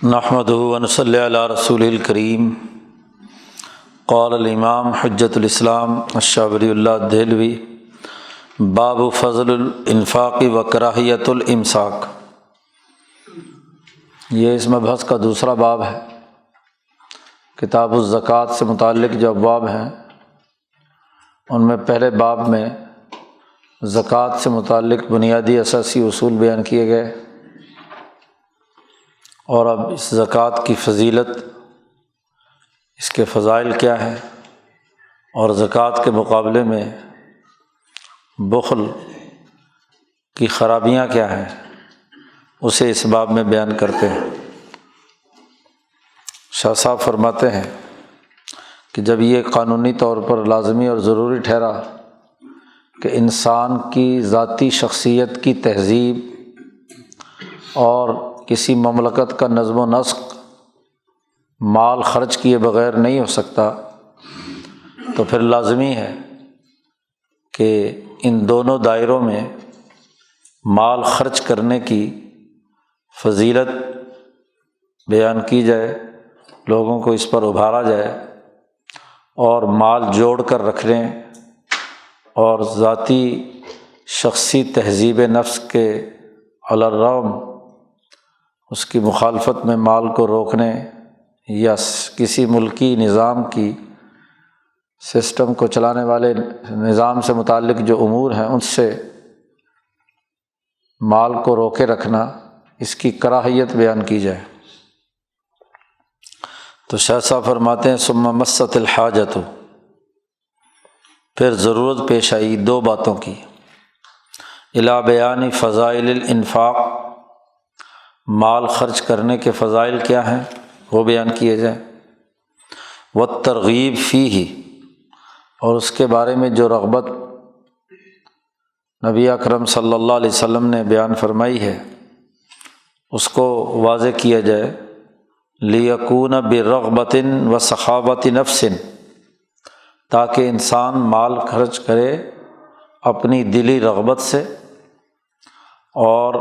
نحمدہ ونصلی علی رسول الکریم۔ قال الامام حجۃ الاسلام الشعبری اللہ دہلوی باب فضل الانفاق و کراہیت الامساک۔ یہ اس مبحث کا دوسرا باب ہے۔ کتاب الزکوٰۃ سے متعلق جو ابواب ہیں ان میں پہلے باب میں زکوٰۃ سے متعلق بنیادی اساسی اصول بیان کیے گئے، اور اب اس زکوٰۃ کی فضیلت، اس کے فضائل کیا ہیں، اور زکوٰۃ کے مقابلے میں بخل کی خرابیاں کیا ہیں، اسے اس باب میں بیان کرتے ہیں۔ شاہ صاحب فرماتے ہیں کہ جب یہ قانونی طور پر لازمی اور ضروری ٹھہرا کہ انسان کی ذاتی شخصیت کی تہذیب اور کسی مملکت کا نظم و نسق مال خرچ کیے بغیر نہیں ہو سکتا، تو پھر لازمی ہے کہ ان دونوں دائروں میں مال خرچ کرنے کی فضیلت بیان کی جائے، لوگوں کو اس پر ابھارا جائے، اور مال جوڑ کر رکھنے اور ذاتی شخصی تہذیب نفس کے علی الرغم اس کی مخالفت میں مال کو روکنے یا کسی ملکی نظام کی سسٹم کو چلانے والے نظام سے متعلق جو امور ہیں ان سے مال کو روکے رکھنا، اس کی کراہیت بیان کی جائے۔ تو شاہ صاحب فرماتے ہیں ثم مست الحاجۃ، پھر ضرورت پیش آئی دو باتوں کی، الی بیان فضائل الانفاق، مال خرچ کرنے کے فضائل کیا ہیں وہ بیان کیے جائیں، والترغیب فیہ، اور اس کے بارے میں جو رغبت نبی اکرم صلی اللہ علیہ وسلم نے بیان فرمائی ہے اس کو واضح کیا جائے، لیکون برغبۃ و سخاوۃ نفس، تاکہ انسان مال خرچ کرے اپنی دلی رغبت سے اور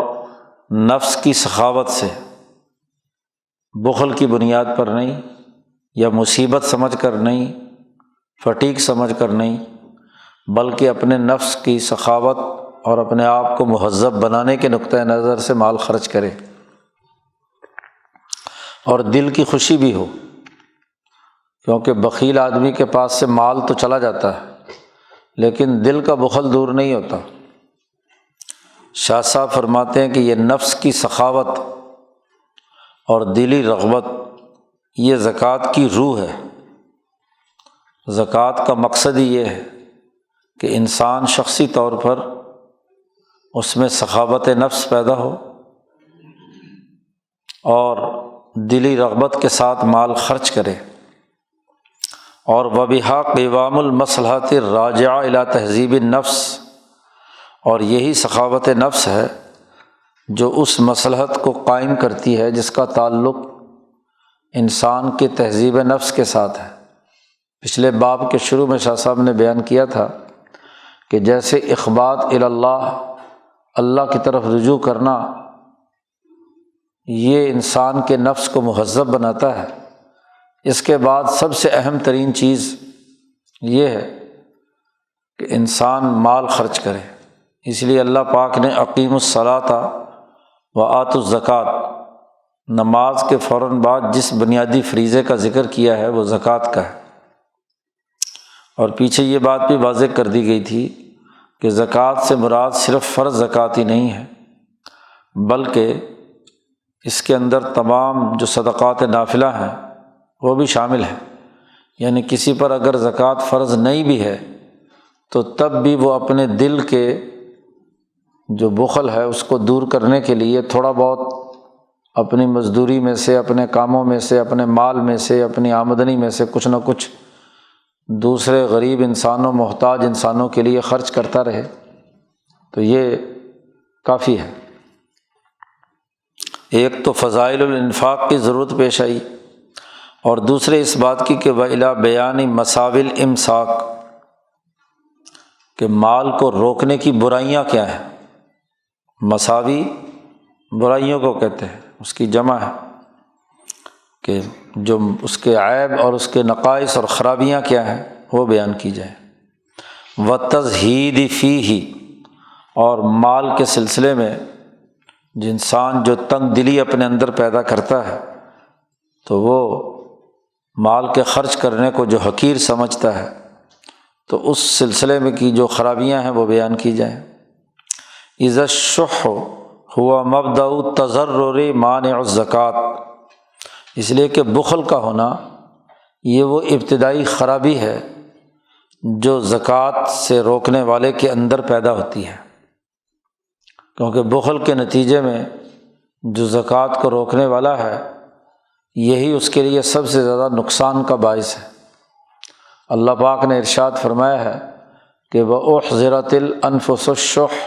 نفس کی سخاوت سے، بخل کی بنیاد پر نہیں، یا مصیبت سمجھ کر نہیں، فٹیگ سمجھ کر نہیں، بلکہ اپنے نفس کی سخاوت اور اپنے آپ کو مہذب بنانے کے نقطۂ نظر سے مال خرچ کرے، اور دل کی خوشی بھی ہو، کیونکہ بخیل آدمی کے پاس سے مال تو چلا جاتا ہے لیکن دل کا بخل دور نہیں ہوتا۔ شاہ صاحب فرماتے ہیں کہ یہ نفس کی سخاوت اور دلی رغبت یہ زکوٰۃ کی روح ہے۔ زکوٰۃ کا مقصد ہی یہ ہے کہ انسان شخصی طور پر اس میں سخاوت نفس پیدا ہو اور دلی رغبت کے ساتھ مال خرچ کرے، اور وَبِهَا قِوَامُ الْمَصْلَحَةِ الرَّاجِعَةِ إِلَىٰ تَہذیبِ النَّفْس، اور یہی سخاوت نفس ہے جو اس مصلحت کو قائم کرتی ہے جس کا تعلق انسان کے تہذیب نفس کے ساتھ ہے۔ پچھلے باب کے شروع میں شاہ صاحب نے بیان کیا تھا کہ جیسے اخبات الی اللہ، اللہ کی طرف رجوع کرنا، یہ انسان کے نفس کو مہذب بناتا ہے، اس کے بعد سب سے اہم ترین چیز یہ ہے کہ انسان مال خرچ کرے۔ اس لیے اللہ پاک نے اقیموا الصلاۃ وآتوا الزکوٰۃ، نماز کے فوراً بعد جس بنیادی فریضے کا ذکر کیا ہے وہ زکوٰۃ کا ہے، اور پیچھے یہ بات بھی واضح کر دی گئی تھی کہ زکوٰۃ سے مراد صرف فرض زکوٰۃ ہی نہیں ہے، بلکہ اس کے اندر تمام جو صدقات نافلہ ہیں وہ بھی شامل ہیں، یعنی کسی پر اگر زکوٰۃ فرض نہیں بھی ہے تو تب بھی وہ اپنے دل کے جو بخل ہے اس کو دور کرنے کے لیے تھوڑا بہت اپنی مزدوری میں سے، اپنے کاموں میں سے، اپنے مال میں سے، اپنی آمدنی میں سے کچھ نہ کچھ دوسرے غریب انسانوں، محتاج انسانوں کے لیے خرچ کرتا رہے، تو یہ کافی ہے۔ ایک تو فضائل الانفاق کی ضرورت پیش آئی، اور دوسرے اس بات کی کہ وَإِلَىٰ بَيَانِ مَسَاوِي الْإِمْسَاكِ، کہ مال کو روکنے کی برائیاں کیا ہیں۔ مساوی برائیوں کو کہتے ہیں، اس کی جمع ہے، کہ جو اس کے عیب اور اس کے نقائص اور خرابیاں کیا ہیں وہ بیان کی جائیں۔ وَتَزْہِیدِ فِیہ، اور مال کے سلسلے میں انسان جو تنگ دلی اپنے اندر پیدا کرتا ہے تو وہ مال کے خرچ کرنے کو جو حقیر سمجھتا ہے تو اس سلسلے میں کی جو خرابیاں ہیں وہ بیان کی جائیں۔ اذا الشح ہوا مبدأ التضرر مانع الزکوٰۃ، اس لیے کہ بخل کا ہونا یہ وہ ابتدائی خرابی ہے جو زکوٰۃ سے روکنے والے کے اندر پیدا ہوتی ہے، کیونکہ بخل کے نتیجے میں جو زکوٰۃ کو روکنے والا ہے یہی اس کے لیے سب سے زیادہ نقصان کا باعث ہے۔ اللہ پاک نے ارشاد فرمایا ہے کہ وَأُحْضِرَتِ الْأَنفُسُ الشُّحَّ،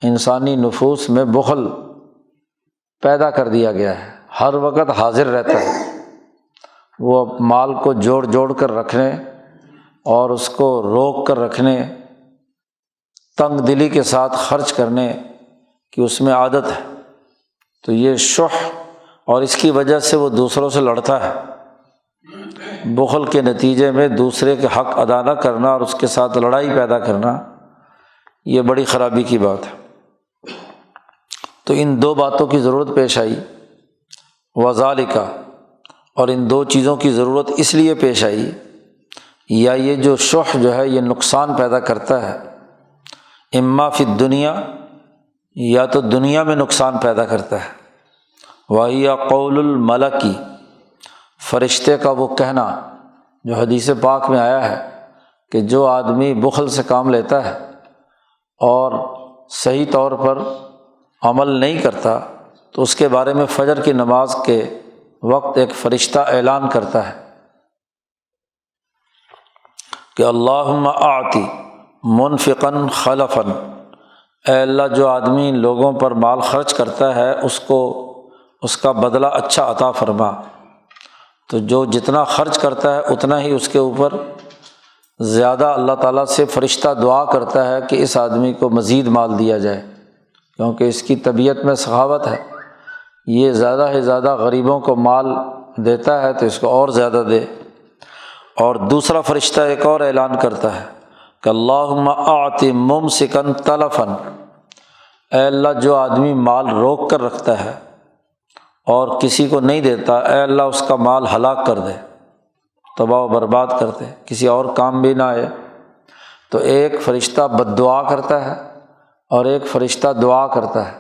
انسانی نفوس میں بخل پیدا کر دیا گیا ہے، ہر وقت حاضر رہتا ہے، وہ مال کو جوڑ جوڑ کر رکھنے اور اس کو روک کر رکھنے، تنگ دلی کے ساتھ خرچ کرنے کی اس میں عادت ہے۔ تو یہ شح، اور اس کی وجہ سے وہ دوسروں سے لڑتا ہے، بخل کے نتیجے میں دوسرے کے حق ادا نہ کرنا اور اس کے ساتھ لڑائی پیدا کرنا، یہ بڑی خرابی کی بات ہے۔ تو ان دو باتوں کی ضرورت پیش آئی، وذالک، اور ان دو چیزوں کی ضرورت اس لیے پیش آئی، یا یہ جو شح جو ہے یہ نقصان پیدا کرتا ہے، اما فی الدنیا، یا تو دنیا میں نقصان پیدا کرتا ہے، وہی قول الملکی، فرشتے کا وہ کہنا جو حدیث پاک میں آیا ہے کہ جو آدمی بخل سے کام لیتا ہے اور صحیح طور پر عمل نہیں کرتا تو اس کے بارے میں فجر کی نماز کے وقت ایک فرشتہ اعلان کرتا ہے کہ اللہم اعطی منفقا خلفا، اے اللہ جو آدمی لوگوں پر مال خرچ کرتا ہے اس کو اس کا بدلہ اچھا عطا فرما۔ تو جو جتنا خرچ کرتا ہے اتنا ہی اس کے اوپر زیادہ اللہ تعالیٰ سے فرشتہ دعا کرتا ہے کہ اس آدمی کو مزید مال دیا جائے، کیونکہ اس کی طبیعت میں سخاوت ہے، یہ زیادہ سے زیادہ غریبوں کو مال دیتا ہے تو اس کو اور زیادہ دے۔ اور دوسرا فرشتہ ایک اور اعلان کرتا ہے کہ اللہم اعطی ممسکا تلفا، اے اللہ جو آدمی مال روک کر رکھتا ہے اور کسی کو نہیں دیتا، اے اللہ اس کا مال ہلاک کر دے، تباہ و برباد کر دے، کسی اور کام بھی نہ آئے۔ تو ایک فرشتہ بد دعا کرتا ہے اور ایک فرشتہ دعا کرتا ہے۔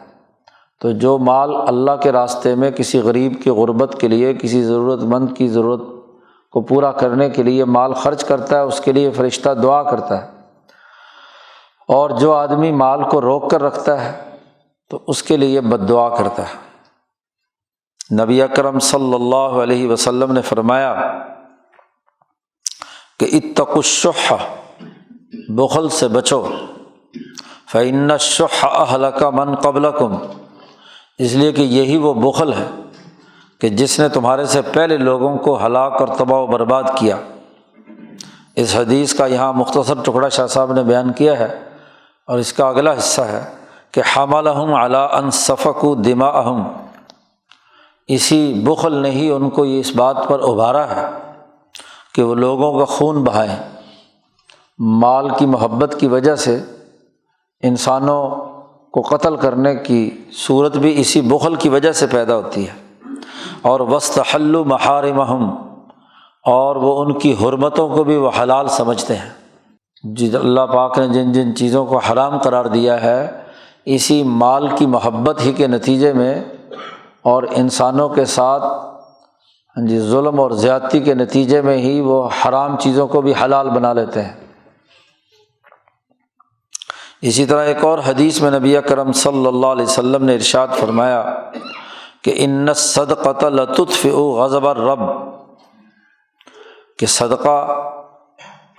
تو جو مال اللہ کے راستے میں کسی غریب کی غربت کے لیے، کسی ضرورت مند کی ضرورت کو پورا کرنے کے لیے مال خرچ کرتا ہے اس کے لیے فرشتہ دعا کرتا ہے، اور جو آدمی مال کو روک کر رکھتا ہے تو اس کے لیے بد دعا کرتا ہے۔ نبی اکرم صلی اللہ علیہ وسلم نے فرمایا کہ اتقوا الشح، بخل سے بچو، فإن الشح أهلك من قبلكم، اس لیے کہ یہی وہ بخل ہے کہ جس نے تمہارے سے پہلے لوگوں کو ہلاک اور تباہ و برباد کیا۔ اس حدیث کا یہاں مختصر ٹکڑا شاہ صاحب نے بیان کیا ہے، اور اس کا اگلا حصہ ہے کہ حملہم علی ان سفکوا دماءہم، اسی بخل نے ہی ان کو اس بات پر ابھارا ہے کہ وہ لوگوں کا خون بہائیں۔ مال کی محبت کی وجہ سے انسانوں کو قتل کرنے کی صورت بھی اسی بخل کی وجہ سے پیدا ہوتی ہے۔ اور واستحلوا محارمہم، اور وہ ان کی حرمتوں کو بھی وہ حلال سمجھتے ہیں۔ جی اللہ پاک نے جن جن چیزوں کو حرام قرار دیا ہے اسی مال کی محبت ہی کے نتیجے میں اور انسانوں کے ساتھ ظلم اور زیادتی کے نتیجے میں ہی وہ حرام چیزوں کو بھی حلال بنا لیتے ہیں۔ اسی طرح ایک اور حدیث میں نبی اکرم صلی اللہ علیہ وسلم نے ارشاد فرمایا کہ ان الصدقۃ لتطفئ غضب الرب، کہ صدقہ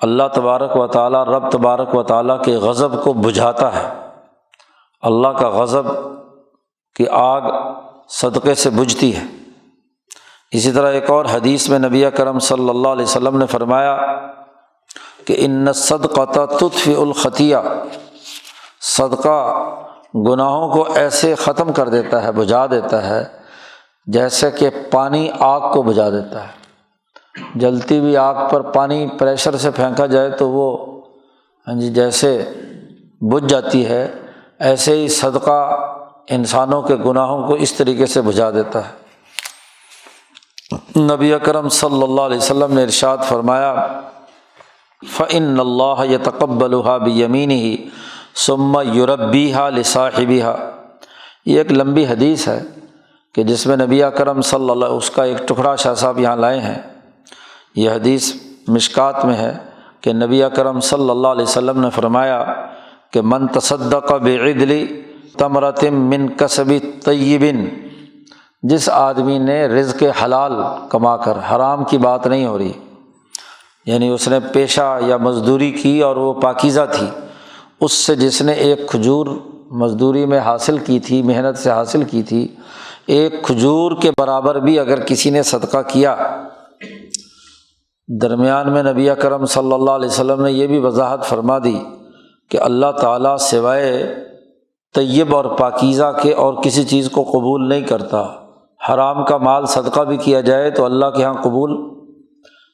اللہ تبارک و تعالیٰ، رب تبارک و تعالیٰ کے غضب کو بجھاتا ہے۔ اللہ کا غضب کی آگ صدقے سے بجھتی ہے۔ اسی طرح ایک اور حدیث میں نبی اکرم صلی اللہ علیہ وسلم نے فرمایا کہ ان الصدقۃ تطفئ الخطیہ، صدقہ گناہوں کو ایسے ختم کر دیتا ہے، بجھا دیتا ہے جیسے کہ پانی آگ کو بجھا دیتا ہے۔ جلتی ہوئی آگ پر پانی پریشر سے پھینکا جائے تو وہ جیسے بجھ جاتی ہے، ایسے ہی صدقہ انسانوں کے گناہوں کو اس طریقے سے بجھا دیتا ہے۔ نبی اکرم صلی اللہ علیہ وسلم نے ارشاد فرمایا فَإِنَّ اللَّهَ يَتَقَبَّلُهَا بِيَمِينِهِ ثُمَّ يُرَبِّيهَا لِصَاحِبِهَا۔ یہ ایک لمبی حدیث ہے کہ جس میں نبی اکرم صلی اللہ علیہ وسلم، اس کا ایک ٹکڑا شاہ صاحب یہاں لائے ہیں۔ یہ حدیث مشکات میں ہے کہ نبی اکرم صلی اللہ علیہ وسلم نے فرمایا کہ من تصدق بعدل تمرۃ من کسب طیب، جس آدمی نے رزق حلال کما کر، حرام کی بات نہیں ہو رہی، یعنی اس نے پیشہ یا مزدوری کی اور وہ پاکیزہ تھی، اس سے جس نے ایک کھجور مزدوری میں حاصل کی تھی، محنت سے حاصل کی تھی، ایک کھجور کے برابر بھی اگر کسی نے صدقہ کیا۔ درمیان میں نبی اکرم صلی اللہ علیہ وسلم نے یہ بھی وضاحت فرما دی کہ اللہ تعالیٰ سوائے طیب اور پاکیزہ کے اور کسی چیز کو قبول نہیں کرتا۔ حرام کا مال صدقہ بھی کیا جائے تو اللہ کے ہاں قبول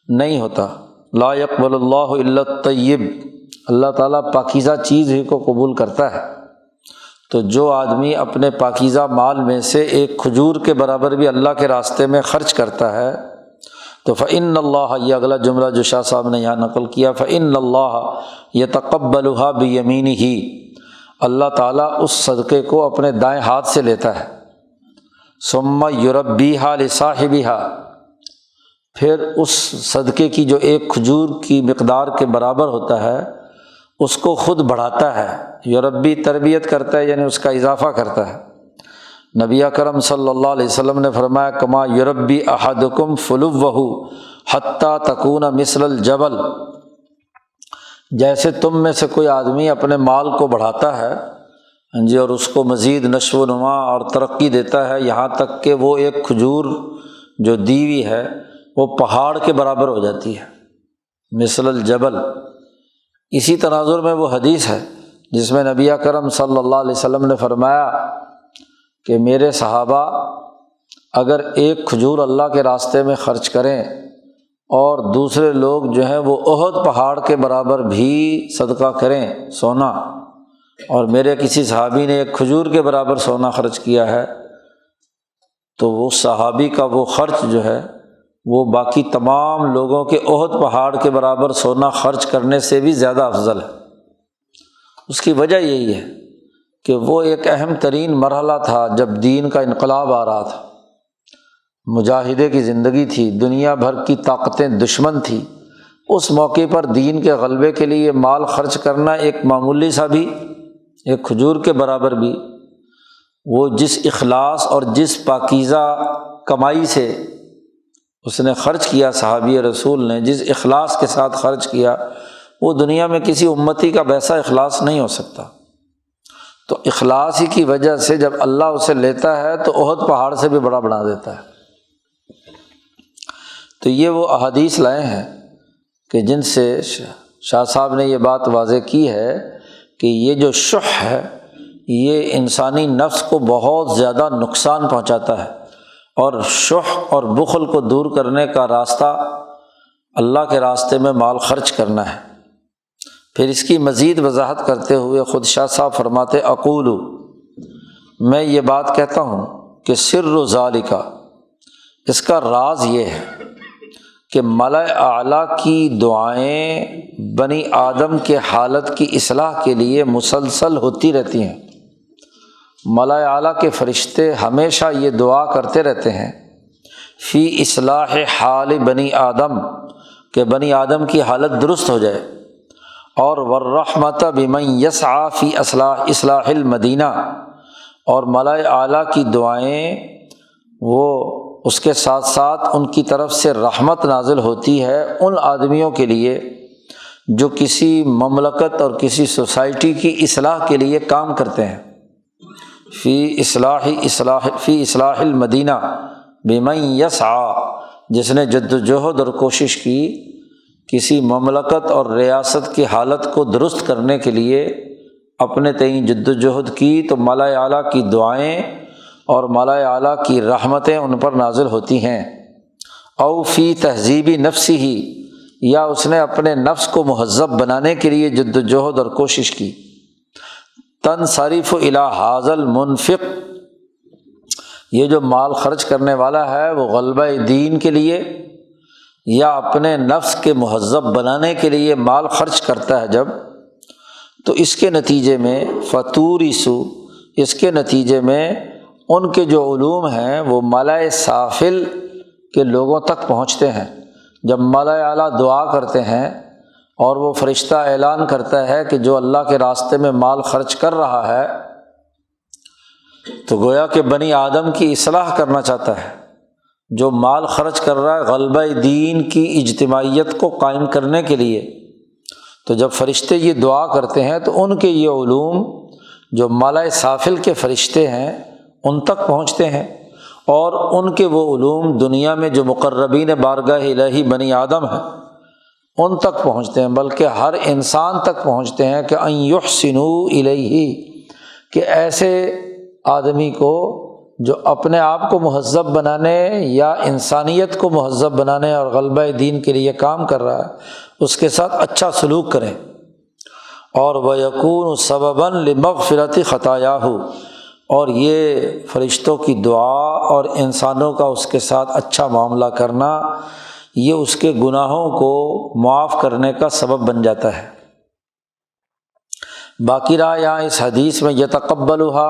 نہیں ہوتا۔ لا يقبل اللہ الا الطیب، اللہ تعالیٰ پاکیزہ چیز ہی کو قبول کرتا ہے۔ تو جو آدمی اپنے پاکیزہ مال میں سے ایک کھجور کے برابر بھی اللہ کے راستے میں خرچ کرتا ہے تو فإن اللہ، یہ اگلا جملہ جو شاہ صاحب نے یہاں نقل کیا، فإن اللہ يتقبلها بيمينه، اللہ تعالیٰ اس صدقے کو اپنے دائیں ہاتھ سے لیتا ہے۔ ثم يربيها لصاحبها، پھر اس صدقے کی جو ایک کھجور کی مقدار کے برابر ہوتا ہے اس کو خود بڑھاتا ہے۔ یربی تربیت کرتا ہے، یعنی اس کا اضافہ کرتا ہے۔ نبی اکرم صلی اللہ علیہ وسلم نے فرمایا کما یربی احدکم فلوہ حتی تکون مثل الجبل، جیسے تم میں سے کوئی آدمی اپنے مال کو بڑھاتا ہے اور اس کو مزید نشو و نما اور ترقی دیتا ہے، یہاں تک کہ وہ ایک کھجور جو دی ہوئی ہے وہ پہاڑ کے برابر ہو جاتی ہے، مثل الجبل۔ اسی تناظر میں وہ حدیث ہے جس میں نبی اکرم صلی اللہ علیہ وسلم نے فرمایا کہ میرے صحابہ اگر ایک کھجور اللہ کے راستے میں خرچ کریں اور دوسرے لوگ جو ہیں وہ احد پہاڑ کے برابر بھی صدقہ کریں سونا، اور میرے کسی صحابی نے ایک کھجور کے برابر سونا خرچ کیا ہے، تو وہ صحابی کا وہ خرچ جو ہے وہ باقی تمام لوگوں کے احد پہاڑ کے برابر سونا خرچ کرنے سے بھی زیادہ افضل ہے۔ اس کی وجہ یہی ہے کہ وہ ایک اہم ترین مرحلہ تھا جب دین کا انقلاب آ رہا تھا، مجاہدے کی زندگی تھی، دنیا بھر کی طاقتیں دشمن تھی، اس موقع پر دین کے غلبے کے لیے مال خرچ کرنا ایک معمولی سا بھی، ایک کھجور کے برابر بھی، وہ جس اخلاص اور جس پاکیزہ کمائی سے اس نے خرچ کیا، صحابی رسول نے جس اخلاص کے ساتھ خرچ کیا، وہ دنیا میں کسی امتی کا ویسا اخلاص نہیں ہو سکتا۔ تو اخلاص ہی کی وجہ سے جب اللہ اسے لیتا ہے تو احد پہاڑ سے بھی بڑا بنا دیتا ہے۔ تو یہ وہ احادیث لائے ہیں کہ جن سے شاہ صاحب نے یہ بات واضح کی ہے کہ یہ جو شح ہے یہ انسانی نفس کو بہت زیادہ نقصان پہنچاتا ہے، اور شح اور بخل کو دور کرنے کا راستہ اللہ کے راستے میں مال خرچ کرنا ہے۔ پھر اس کی مزید وضاحت کرتے ہوئے خود شاہ صاحب فرماتے اقول، میں یہ بات کہتا ہوں کہ سر ذالک، اس کا راز یہ ہے کہ ملأ اعلیٰ کی دعائیں بنی آدم کے حالت کی اصلاح کے لیے مسلسل ہوتی رہتی ہیں۔ ملأ اعلیٰ کے فرشتے ہمیشہ یہ دعا کرتے رہتے ہیں فی اصلاح حال بنی آدم، کہ بنی آدم کی حالت درست ہو جائے، اور والرحمت بمن یسعی فی اصلاح المدینہ، اور ملأ اعلیٰ کی دعائیں وہ اس کے ساتھ ساتھ ان کی طرف سے رحمت نازل ہوتی ہے ان آدمیوں کے لیے جو کسی مملکت اور کسی سوسائٹی کی اصلاح کے لیے کام کرتے ہیں۔ فی اصلاح المدینہ بمن یسعی، جس نے جد و جہد اور کوشش کی کسی مملکت اور ریاست کی حالت کو درست کرنے کے لیے اپنے تئیں جد و جہد کی، تو ملأ اعلیٰ کی دعائیں اور ملائے اعلیٰ کی رحمتیں ان پر نازل ہوتی ہیں۔ او فی تہذیبی نفسی ہی، یا اس نے اپنے نفس کو مہذب بنانے کے لیے جد و جہد اور کوشش کی۔ تنصرف الی ھذا المنفق، یہ جو مال خرچ کرنے والا ہے وہ غلبہ دین کے لیے یا اپنے نفس کے مہذب بنانے کے لیے مال خرچ کرتا ہے جب، تو اس کے نتیجے میں فتورثو، اس کے نتیجے میں ان کے جو علوم ہیں وہ ملائے سافل کے لوگوں تک پہنچتے ہیں۔ جب ملائے اعلیٰ دعا کرتے ہیں اور وہ فرشتہ اعلان کرتا ہے کہ جو اللہ کے راستے میں مال خرچ کر رہا ہے، تو گویا کہ بنی آدم کی اصلاح کرنا چاہتا ہے۔ جو مال خرچ کر رہا ہے غلبہ دین کی اجتماعیت کو قائم کرنے کے لیے، تو جب فرشتے یہ دعا کرتے ہیں تو ان کے یہ علوم جو ملائے سافل کے فرشتے ہیں ان تک پہنچتے ہیں، اور ان کے وہ علوم دنیا میں جو مقربین بارگاہ الہی بنی آدم ہیں ان تک پہنچتے ہیں، بلکہ ہر انسان تک پہنچتے ہیں کہ ان یحسنوا الیہ، کہ ایسے آدمی کو جو اپنے آپ کو مہذب بنانے یا انسانیت کو مہذب بنانے اور غلبہ دین کے لیے کام کر رہا ہے اس کے ساتھ اچھا سلوک کریں، اور وَيَكُونُ سَبَبًا لِمَغْفِرَةِ خَطَايَاهُ، اور یہ فرشتوں کی دعا اور انسانوں کا اس کے ساتھ اچھا معاملہ کرنا یہ اس کے گناہوں کو معاف کرنے کا سبب بن جاتا ہے۔ باقی رہا یہاں اس حدیث میں یتقبلها،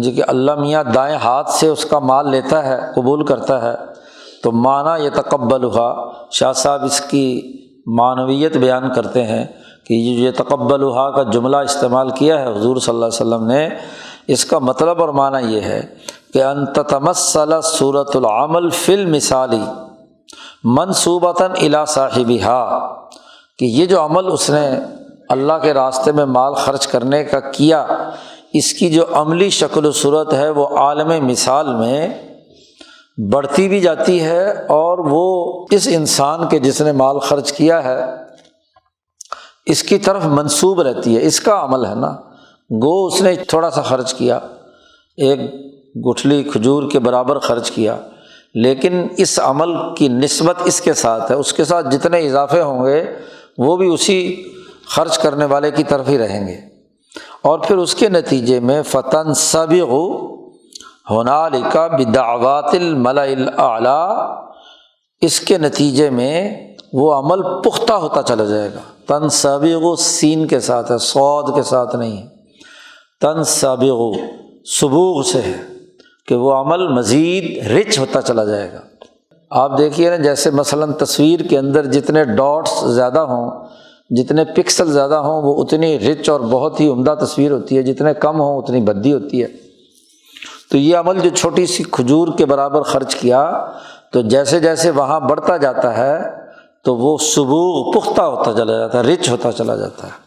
جی کہ اللہ میاں دائیں ہاتھ سے اس کا مال لیتا ہے، قبول کرتا ہے، تو معنی یتقبلها، شاہ صاحب اس کی معنویت بیان کرتے ہیں کہ یہ یتقبلها کا جملہ استعمال کیا ہے حضور صلی اللہ علیہ وسلم نے، اس کا مطلب اور معنی یہ ہے کہ ان تتمثل صورت العمل فی المثال منصوبۃ الی صاحبها، کہ یہ جو عمل اس نے اللہ کے راستے میں مال خرچ کرنے کا کیا، اس کی جو عملی شکل و صورت ہے وہ عالم مثال میں بڑھتی بھی جاتی ہے، اور وہ اس انسان کے جس نے مال خرچ کیا ہے اس کی طرف منسوب رہتی ہے۔ اس کا عمل ہے نا، گو اس نے تھوڑا سا خرچ کیا، ایک گٹھلی کھجور کے برابر خرچ کیا، لیکن اس عمل کی نسبت اس کے ساتھ ہے، اس کے ساتھ جتنے اضافے ہوں گے وہ بھی اسی خرچ کرنے والے کی طرف ہی رہیں گے۔ اور پھر اس کے نتیجے میں فتنصبغ ہنالک بدعوات الملأ الاعلی، اس کے نتیجے میں وہ عمل پختہ ہوتا چلا جائے گا۔ تنصبغ سین کے ساتھ ہے، صاد کے ساتھ نہیں ہے، تنصبغ صبوغ سے ہے کہ وہ عمل مزید رچ ہوتا چلا جائے گا۔ آپ دیکھیے نا، جیسے مثلاً تصویر کے اندر جتنے ڈاٹس زیادہ ہوں، جتنے پکسل زیادہ ہوں وہ اتنی رچ اور بہت ہی عمدہ تصویر ہوتی ہے، جتنے کم ہوں اتنی بھدی ہوتی ہے۔ تو یہ عمل جو چھوٹی سی کھجور کے برابر خرچ کیا، تو جیسے جیسے وہاں بڑھتا جاتا ہے تو وہ صبوغ پختہ ہوتا چلا جاتا ہے، رچ ہوتا چلا جاتا ہے۔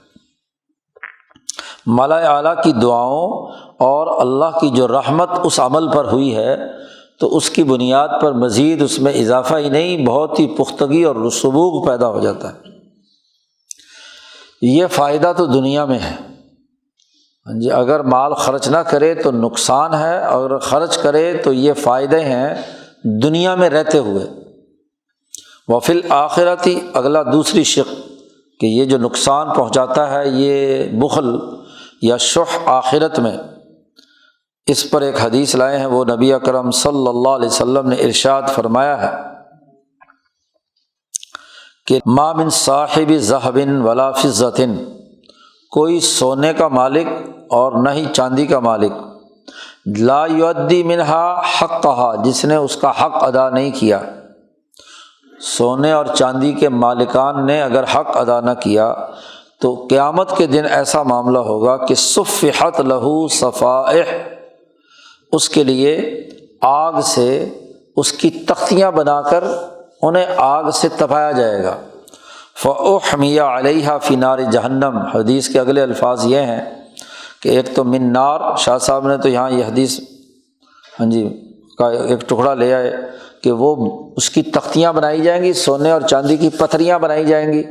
ملائے اعلیٰ کی دعاؤں اور اللہ کی جو رحمت اس عمل پر ہوئی ہے تو اس کی بنیاد پر مزید اس میں اضافہ ہی نہیں، بہت ہی پختگی اور صبوغ پیدا ہو جاتا ہے۔ یہ فائدہ تو دنیا میں ہے جی، اگر مال خرچ نہ کرے تو نقصان ہے، اگر خرچ کرے تو یہ فائدے ہیں دنیا میں رہتے ہوئے۔ وفی الآخرۃ، اگلا دوسری شق کہ یہ جو نقصان پہنچاتا ہے یہ بخل یا شح آخرت میں، اس پر ایک حدیث لائے ہیں، وہ نبی اکرم صلی اللہ علیہ وسلم نے ارشاد فرمایا ہے کہ ما من صاحب ذہب ولا فضۃ، کوئی سونے کا مالک اور نہ ہی چاندی کا مالک، لا یؤدی منہا حقہا، جس نے اس کا حق ادا نہیں کیا۔ سونے اور چاندی کے مالکان نے اگر حق ادا نہ کیا تو قیامت کے دن ایسا معاملہ ہوگا کہ صفحت لہ صفائح، اس کے لیے آگ سے اس کی تختیاں بنا کر انہیں آگ سے تپایا جائے گا۔ فأحمی علیہا فی نار جہنم، حدیث کے اگلے الفاظ یہ ہیں کہ ایک تو من نار، شاہ صاحب نے تو یہاں یہ حدیث کا ایک ٹکڑا لے آئے کہ وہ اس کی تختیاں بنائی جائیں گی، سونے اور چاندی کی پتھریاں بنائی جائیں گی،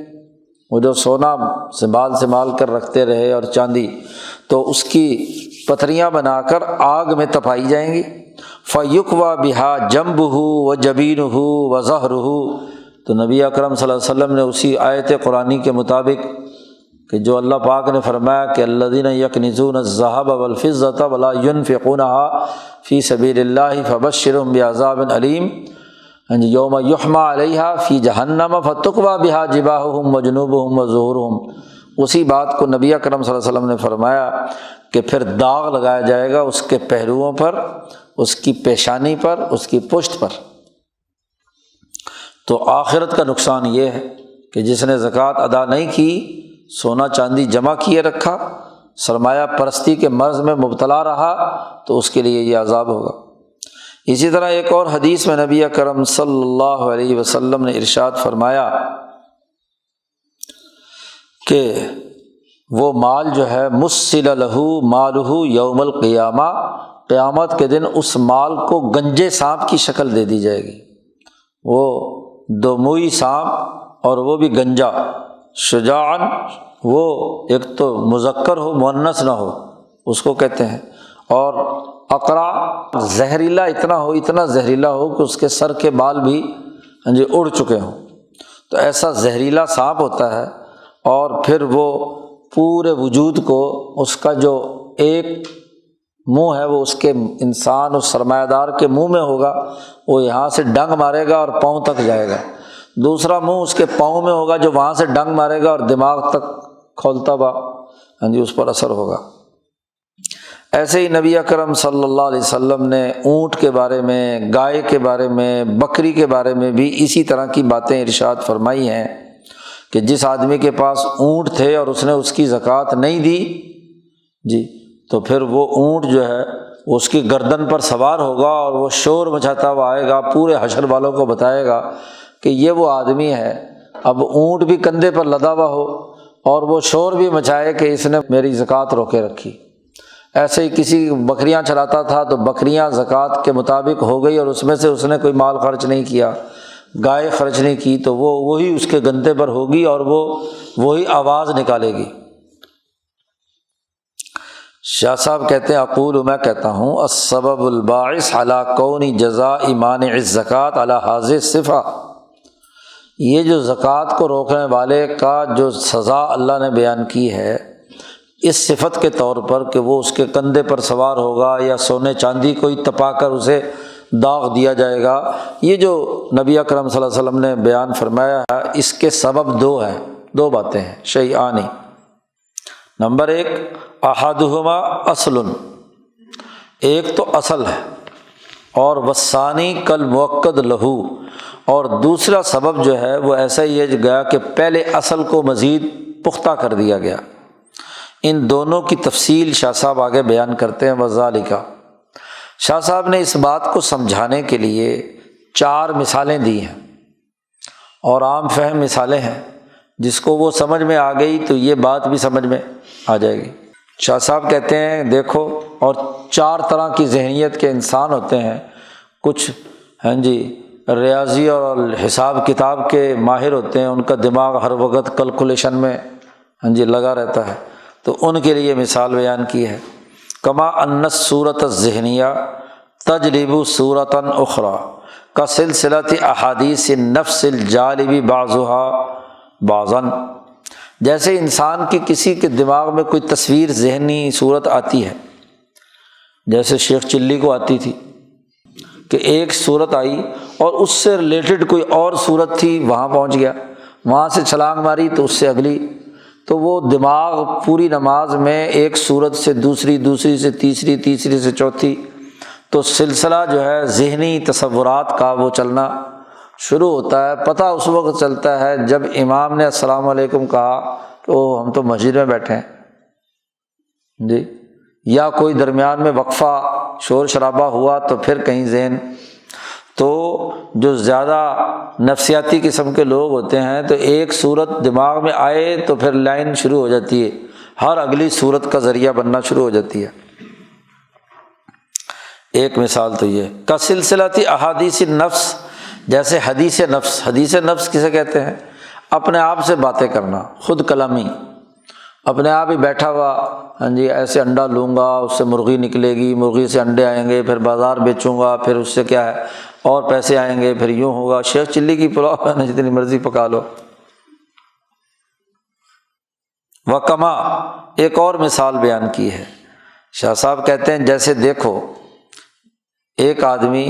وہ جو سونا سنبھال کر رکھتے رہے اور چاندی، تو اس کی پتھریاں بنا کر آگ میں تپائی جائیں گی۔ فیکویٰ بہا جنبہ و جبینہ و ظہرہ، تو نبی اکرم صلی اللہ علیہ وسلم نے اسی آیت قرآنی کے مطابق کہ جو اللہ پاک نے فرمایا کہ الذین یکنزون الذہب والفضة ولا ينفقونها فی سبیل اللہ فبشرهم بعذاب علیم، یوم یحمى علیہا فی جہنم فتکویٰ بہا جباہہم وجنوبہم وظہورہم، اسی بات کو نبی اکرم صلی اللہ علیہ وسلم نے فرمایا کہ پھر داغ لگایا جائے گا اس کے پہلوؤں پر، اس کی پیشانی پر، اس کی پشت پر۔ تو آخرت کا نقصان یہ ہے کہ جس نے زکوٰۃ ادا نہیں کی، سونا چاندی جمع کیے رکھا، سرمایہ پرستی کے مرض میں مبتلا رہا، تو اس کے لیے یہ عذاب ہوگا۔ اسی طرح ایک اور حدیث میں نبی اکرم صلی اللہ علیہ وسلم نے ارشاد فرمایا کہ وہ مال جو ہے مُسِّلَ لَهُ مَالُهُ یوم القیامہ، قیامت کے دن اس مال کو گنجے سانپ کی شکل دے دی جائے گی۔ وہ دو موئی سانپ، اور وہ بھی گنجا، شجاعن، وہ ایک تو مذکر ہو مؤنث نہ ہو اس کو کہتے ہیں، اور اقرع زہریلا اتنا ہو، اتنا زہریلا ہو کہ اس کے سر کے بال بھی اڑ چکے ہوں، تو ایسا زہریلا سانپ ہوتا ہے۔ اور پھر وہ پورے وجود کو، اس کا جو ایک منہ ہے وہ اس کے انسان اس سرمایہ دار کے منہ میں ہوگا، وہ یہاں سے ڈنگ مارے گا اور پاؤں تک جائے گا، دوسرا منہ اس کے پاؤں میں ہوگا جو وہاں سے ڈنگ مارے گا اور دماغ تک کھولتا ہوا اس پر اثر ہوگا۔ ایسے ہی نبی اکرم صلی اللہ علیہ وسلم نے اونٹ کے بارے میں، گائے کے بارے میں، بکری کے بارے میں بھی اسی طرح کی باتیں ارشاد فرمائی ہیں کہ جس آدمی کے پاس اونٹ تھے اور اس نے اس کی زکوٰۃ نہیں دی جی، تو پھر وہ اونٹ جو ہے وہ اس کی گردن پر سوار ہوگا اور وہ شور مچاتا ہوا آئے گا، پورے حشر والوں کو بتائے گا کہ یہ وہ آدمی ہے۔ اب اونٹ بھی کندھے پر لدا ہوا ہو اور وہ شور بھی مچائے کہ اس نے میری زکوٰۃ روکے رکھی۔ ایسے ہی کسی بکریاں چلاتا تھا تو بکریاں زکوٰۃ کے مطابق ہو گئی اور اس میں سے اس نے کوئی مال خرچ نہیں کیا، گائے خرچ نہیں کی، تو وہ وہی اس کے گندے پر ہوگی اور وہ وہی آواز نکالے گی۔ شاہ صاحب کہتے ہیں اقول، میں کہتا ہوں السبب الباعث علی کون جزاء مانع الزکوٰۃ علی هذه الصفہ، یہ جو زکوٰۃ کو روکنے والے کا جو سزا اللہ نے بیان کی ہے اس صفت کے طور پر کہ وہ اس کے کندھے پر سوار ہوگا یا سونے چاندی کو ہی تپا کر اسے داغ دیا جائے گا، یہ جو نبی اکرم صلی اللہ علیہ وسلم نے بیان فرمایا ہے اس کے سبب دو ہیں، دو باتیں ہیں، شیئان۔ نمبر ایک، احدہما اصل، ایک تو اصل ہے، اور والثانی کالمؤکد لہو، اور دوسرا سبب جو ہے وہ ایسا ہی ہے گیا کہ پہلے اصل کو مزید پختہ کر دیا گیا۔ ان دونوں کی تفصیل شاہ صاحب آگے بیان کرتے ہیں۔ وذالک، شاہ صاحب نے اس بات کو سمجھانے کے لیے 4 مثالیں دی ہیں، اور عام فہم مثالیں ہیں، جس کو وہ سمجھ میں آ گئی تو یہ بات بھی سمجھ میں آ جائے گی۔ شاہ صاحب کہتے ہیں دیکھو، اور 4 طرح کی ذہنیت کے انسان ہوتے ہیں، کچھ ریاضی اور حساب کتاب کے ماہر ہوتے ہیں، ان کا دماغ ہر وقت کیلکولیشن میں لگا رہتا ہے، تو ان کے لیے مثال بیان کی ہے۔ کما ان الصورۃ الذہنیہ تجلب صورۃ اخری کسلسلۃ احادیث النفس الجالب بعضها بعضا، جیسے انسان کی کسی کے دماغ میں کوئی تصویر ذہنی صورت آتی ہے، جیسے شیخ چلی کو آتی تھی کہ ایک صورت آئی اور اس سے ریلیٹڈ کوئی اور صورت تھی، وہاں پہنچ گیا، وہاں سے چھلانگ ماری تو اس سے اگلی، تو وہ دماغ پوری نماز میں ایک صورت سے دوسری، دوسری سے تیسری، تیسری سے چوتھی، تو سلسلہ جو ہے ذہنی تصورات کا وہ چلنا شروع ہوتا ہے۔ پتہ اس وقت چلتا ہے جب امام نے السلام علیکم کہا تو ہم تو مسجد میں بیٹھے ہیں جی، یا کوئی درمیان میں وقفہ شور شرابہ ہوا تو پھر کہیں ذہن، تو جو زیادہ نفسیاتی قسم کے لوگ ہوتے ہیں تو ایک صورت دماغ میں آئے تو پھر لائن شروع ہو جاتی ہے، ہر اگلی صورت کا ذریعہ بننا شروع ہو جاتی ہے۔ ایک مثال تو یہ کا سلسلہ تھی احادیث النفس، جیسے حدیث نفس، حدیث نفس کسے کہتے ہیں؟ اپنے آپ سے باتیں کرنا، خود کلامی، اپنے آپ ہی بیٹھا ہوا، ہاں جی ایسے انڈا لوں گا، اس سے مرغی نکلے گی، مرغی سے انڈے آئیں گے، پھر بازار بیچوں گا، پھر اس سے کیا ہے اور پیسے آئیں گے، پھر یوں ہوگا۔ شیخ چلی کی پلاؤ ہے نا، جتنی مرضی پکا لو۔ وکما ایک اور مثال بیان کی ہے، شاہ صاحب کہتے ہیں جیسے دیکھو ایک آدمی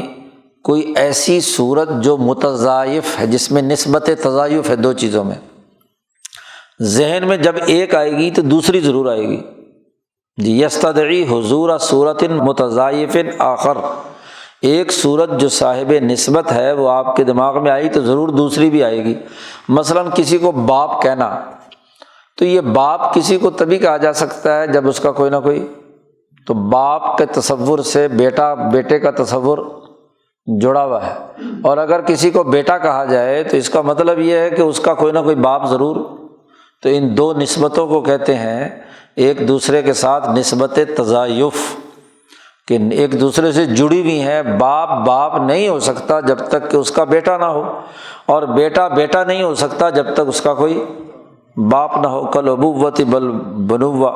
کوئی ایسی صورت جو متضائف ہے، جس میں نسبت تضائف ہے دو چیزوں میں، ذہن میں جب ایک آئے گی تو دوسری ضرور آئے گی، جی یستدعی حضور صورت متضائف آخر، ایک صورت جو صاحب نسبت ہے وہ آپ کے دماغ میں آئی تو ضرور دوسری بھی آئے گی۔ مثلاً کسی کو باپ کہنا، تو یہ باپ کسی کو تبھی کہا جا سکتا ہے جب اس کا کوئی نہ کوئی، تو باپ کے تصور سے بیٹا بیٹے کا تصور جڑا ہوا ہے، اور اگر کسی کو بیٹا کہا جائے تو اس کا مطلب یہ ہے کہ اس کا کوئی نہ کوئی باپ ضرور۔ تو ان دو نسبتوں کو کہتے ہیں ایک دوسرے کے ساتھ نسبت تضائف، کہ ایک دوسرے سے جڑی ہوئی ہیں۔ باپ باپ نہیں ہو سکتا جب تک کہ اس کا بیٹا نہ ہو، اور بیٹا بیٹا نہیں ہو سکتا جب تک اس کا کوئی باپ نہ ہو۔ کل ابوت بل بنوہ،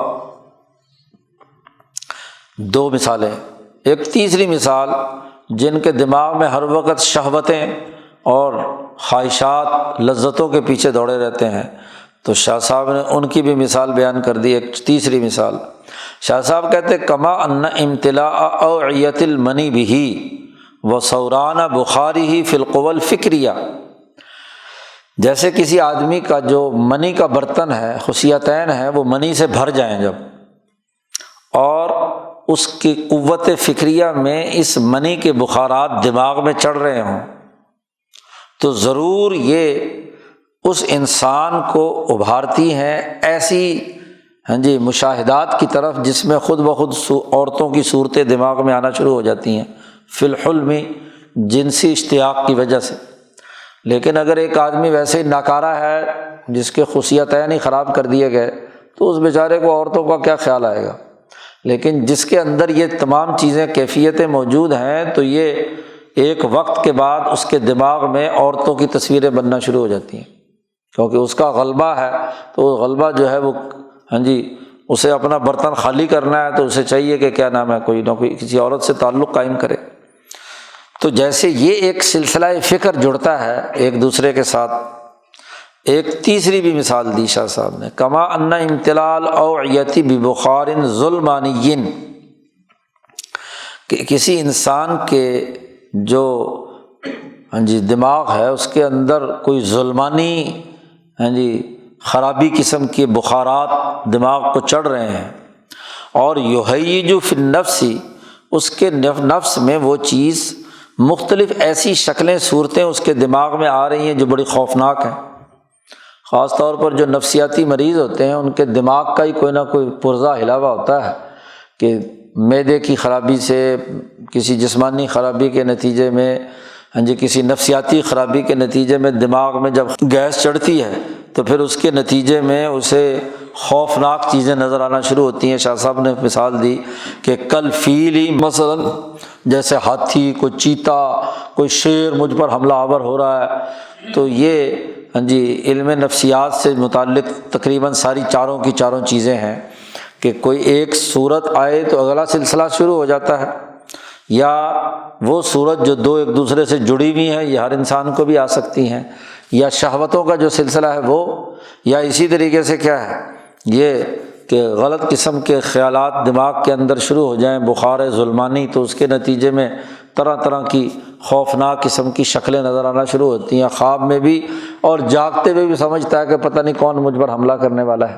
دو مثالیں۔ ایک تیسری مثال، جن کے دماغ میں ہر وقت شہوتیں اور خواہشات لذتوں کے پیچھے دوڑے رہتے ہیں، تو شاہ صاحب نے ان کی بھی مثال بیان کر دی۔ ایک تیسری مثال شاہ صاحب کہتے کما ان امتلاء اوعیۃ المنی بہ وثوران بخارہ فی القوى الفکریہ، جیسے کسی آدمی کا جو منی کا برتن ہے، خصیتین ہے، وہ منی سے بھر جائیں جب، اور اس کی قوت فکریہ میں اس منی کے بخارات دماغ میں چڑھ رہے ہوں، تو ضرور یہ اس انسان کو ابھارتی ہیں ایسی مشاہدات کی طرف جس میں خود بخود عورتوں کی صورتیں دماغ میں آنا شروع ہو جاتی ہیں، فی الحلم، جنسی اشتیاق کی وجہ سے۔ لیکن اگر ایک آدمی ویسے ہی ناکارہ ہے، جس کے خصیتین ہی خراب کر دیے گئے، تو اس بیچارے کو عورتوں کا کیا خیال آئے گا؟ لیکن جس کے اندر یہ تمام چیزیں کیفیتیں موجود ہیں، تو یہ ایک وقت کے بعد اس کے دماغ میں عورتوں کی تصویریں بننا شروع ہو جاتی ہیں، کیونکہ اس کا غلبہ ہے، تو وہ غلبہ جو ہے وہ اسے اپنا برتن خالی کرنا ہے، تو اسے چاہیے کہ کیا نام ہے کوئی نہ کوئی کسی عورت سے تعلق قائم کرے۔ تو جیسے یہ ایک سلسلہ فکر جڑتا ہے ایک دوسرے کے ساتھ، ایک تیسری بھی مثال دی شاہ صاحب نے، کما ان امتلاء الاوعیۃ ببخار ظلمانی، کہ کسی انسان کے جو دماغ ہے اس کے اندر کوئی ظلمانی خرابی قسم کے بخارات دماغ کو چڑھ رہے ہیں، اور یہیج فی النفس، اس کے نفس میں وہ چیز مختلف ایسی شکلیں صورتیں اس کے دماغ میں آ رہی ہیں جو بڑی خوفناک ہیں۔ خاص طور پر جو نفسیاتی مریض ہوتے ہیں ان کے دماغ کا ہی کوئی نہ کوئی پرزہ ہلا ہوا ہوتا ہے، کہ معدے کی خرابی سے، کسی جسمانی خرابی کے نتیجے میں، کسی نفسیاتی خرابی کے نتیجے میں دماغ میں جب گیس چڑھتی ہے تو پھر اس کے نتیجے میں اسے خوفناک چیزیں نظر آنا شروع ہوتی ہیں۔ شاہ صاحب نے مثال دی کہ کل فیل، مثلاً جیسے ہاتھی، کوئی چیتا، کوئی شیر مجھ پر حملہ آور ہو رہا ہے، تو یہ علم نفسیات سے متعلق تقریباً ساری چاروں کی چاروں چیزیں ہیں کہ کوئی ایک صورت آئے تو اگلا سلسلہ شروع ہو جاتا ہے، یا وہ صورت جو دو ایک دوسرے سے جڑی ہوئی ہیں یہ ہر انسان کو بھی آ سکتی ہیں، یا شہوتوں کا جو سلسلہ ہے وہ، یا اسی طریقے سے کیا ہے یہ کہ غلط قسم کے خیالات دماغ کے اندر شروع ہو جائیں، بخار ظلمانی، تو اس کے نتیجے میں طرح طرح کی خوفناک قسم کی شکلیں نظر آنا شروع ہوتی ہیں، خواب میں بھی اور جاگتے ہوئے بھی سمجھتا ہے کہ پتہ نہیں کون مجھ پر حملہ کرنے والا ہے۔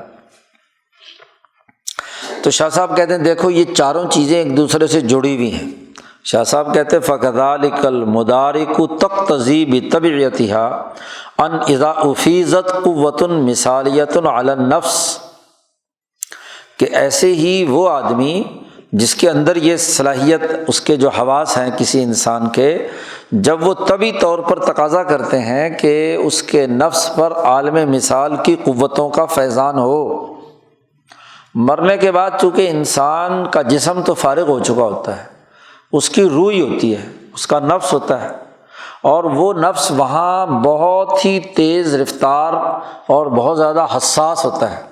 تو شاہ صاحب کہتے ہیں دیکھو یہ چاروں چیزیں ایک دوسرے سے جڑی ہوئی ہیں۔ شاہ صاحب کہتے ہیں فَكَذَلِكَ الْمُدَارِكُ تَقْتَضِي بِطَبْعِيَتِهَا أَنْ إِذَا أُفِيضَتْ قُوَّةٌ مِثَالِيَةٌ عَلَى النَّفْسِ، کہ ایسے ہی وہ آدمی جس کے اندر یہ صلاحیت، اس کے جو حواس ہیں کسی انسان کے، جب وہ طبعی طور پر تقاضا کرتے ہیں کہ اس کے نفس پر عالم مثال کی قوتوں کا فیضان ہو۔ مرنے کے بعد چونکہ انسان کا جسم تو فارغ ہو چکا ہوتا ہے، اس کی روح ہوتی ہے، اس کا نفس ہوتا ہے، اور وہ نفس وہاں بہت ہی تیز رفتار اور بہت زیادہ حساس ہوتا ہے۔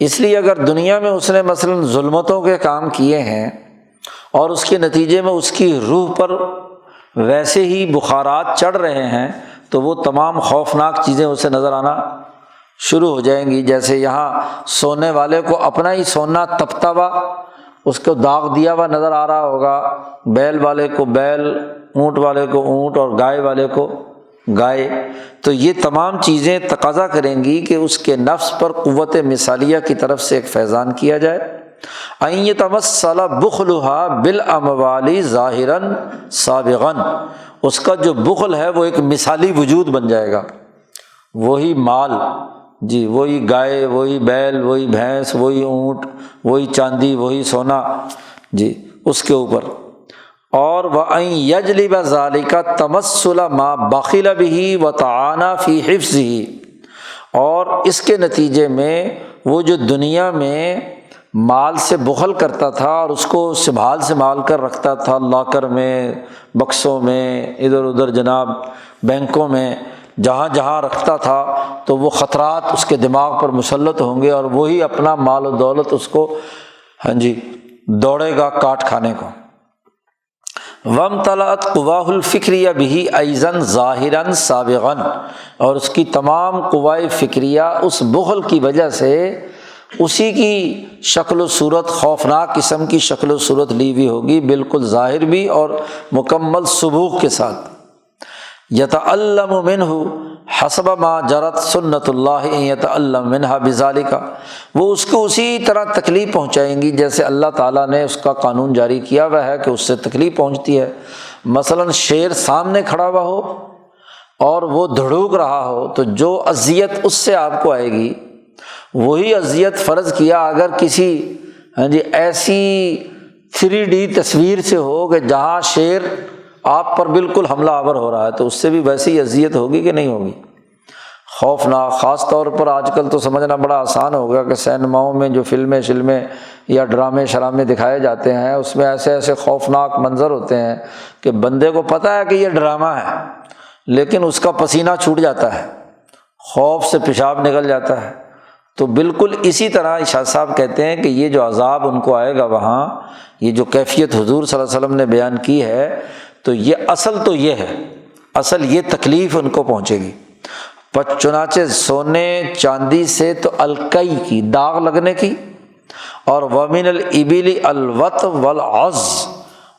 اس لیے اگر دنیا میں اس نے مثلاً ظلمتوں کے کام کیے ہیں اور اس کے نتیجے میں اس کی روح پر ویسے ہی بخارات چڑھ رہے ہیں تو وہ تمام خوفناک چیزیں اسے نظر آنا شروع ہو جائیں گی۔ جیسے یہاں سونے والے کو اپنا ہی سونا تپتا ہوا اس کو داغ دیا ہوا نظر آ رہا ہوگا، بیل والے کو بیل، اونٹ والے کو اونٹ اور گائے والے کو گائے، تو یہ تمام چیزیں تقاضا کریں گی کہ اس کے نفس پر قوت مثالیہ کی طرف سے ایک فیضان کیا جائے۔ ان یتمثل بخلھا بالاموال ظاہرا سابغا، اس کا جو بخل ہے وہ ایک مثالی وجود بن جائے گا، وہی مال، جی وہی گائے، وہی بیل، وہی بھینس، وہی اونٹ، وہی چاندی، وہی سونا، جی اس کے اوپر۔ اور وَأَن يَجْلِبَ ذَلِكَ تَمَثُّلَ مَا بَخِلَ بِهِ وَتَعَانَى فِي حِفْظِهِ، اور اس کے نتیجے میں وہ جو دنیا میں مال سے بخل کرتا تھا اور اس کو سنبھال کر رکھتا تھا، لاکر میں، بکسوں میں، ادھر ادھر جناب بینکوں میں، جہاں جہاں رکھتا تھا، تو وہ خطرات اس کے دماغ پر مسلط ہوں گے اور وہی اپنا مال و دولت اس کو دوڑے گا کاٹ کھانے کو۔ وامتلأت قواہ الفکریہ بہ ایضا ظاہرا سابغا، اور اس کی تمام قوائے فکریہ اس بخل کی وجہ سے اسی کی شکل و صورت، خوفناک قسم کی شکل و صورت لی ہوئی ہوگی، بالکل ظاہر بھی اور مکمل ثبوت کے ساتھ۔ یتعلم منہ حسب ما جرت سنت اللہ ان یتعلم منہ بذالک، وہ اس کو اسی طرح تکلیف پہنچائیں گی جیسے اللہ تعالیٰ نے اس کا قانون جاری کیا ہوا ہے کہ اس سے تکلیف پہنچتی ہے۔ مثلاً شیر سامنے کھڑا ہوا ہو اور وہ دھڑوک رہا ہو تو جو اذیت اس سے آپ کو آئے گی وہی اذیت فرض کیا اگر کسی ایسی 3D تصویر سے ہو کہ جہاں شیر آپ پر بالکل حملہ آور ہو رہا ہے تو اس سے بھی ویسی اذیت ہوگی کہ نہیں ہوگی؟ خوفناک۔ خاص طور پر آج کل تو سمجھنا بڑا آسان ہو گیا کہ سینماؤں میں جو فلمیں یا ڈرامے شرامے دکھائے جاتے ہیں اس میں ایسے ایسے خوفناک منظر ہوتے ہیں کہ بندے کو پتہ ہے کہ یہ ڈرامہ ہے لیکن اس کا پسینہ چھوٹ جاتا ہے، خوف سے پیشاب نکل جاتا ہے۔ تو بالکل اسی طرح شاہ صاحب کہتے ہیں کہ یہ جو عذاب ان کو آئے گا وہاں، یہ جو کیفیت حضور صلی اللہ علیہ وسلم نے بیان کی ہے، تو یہ اصل تو یہ ہے، اصل یہ تکلیف ان کو پہنچے گی۔ چنانچہ سونے چاندی سے تو الکئی کی، داغ لگنے کی، اور ومن الابل الوط والعز،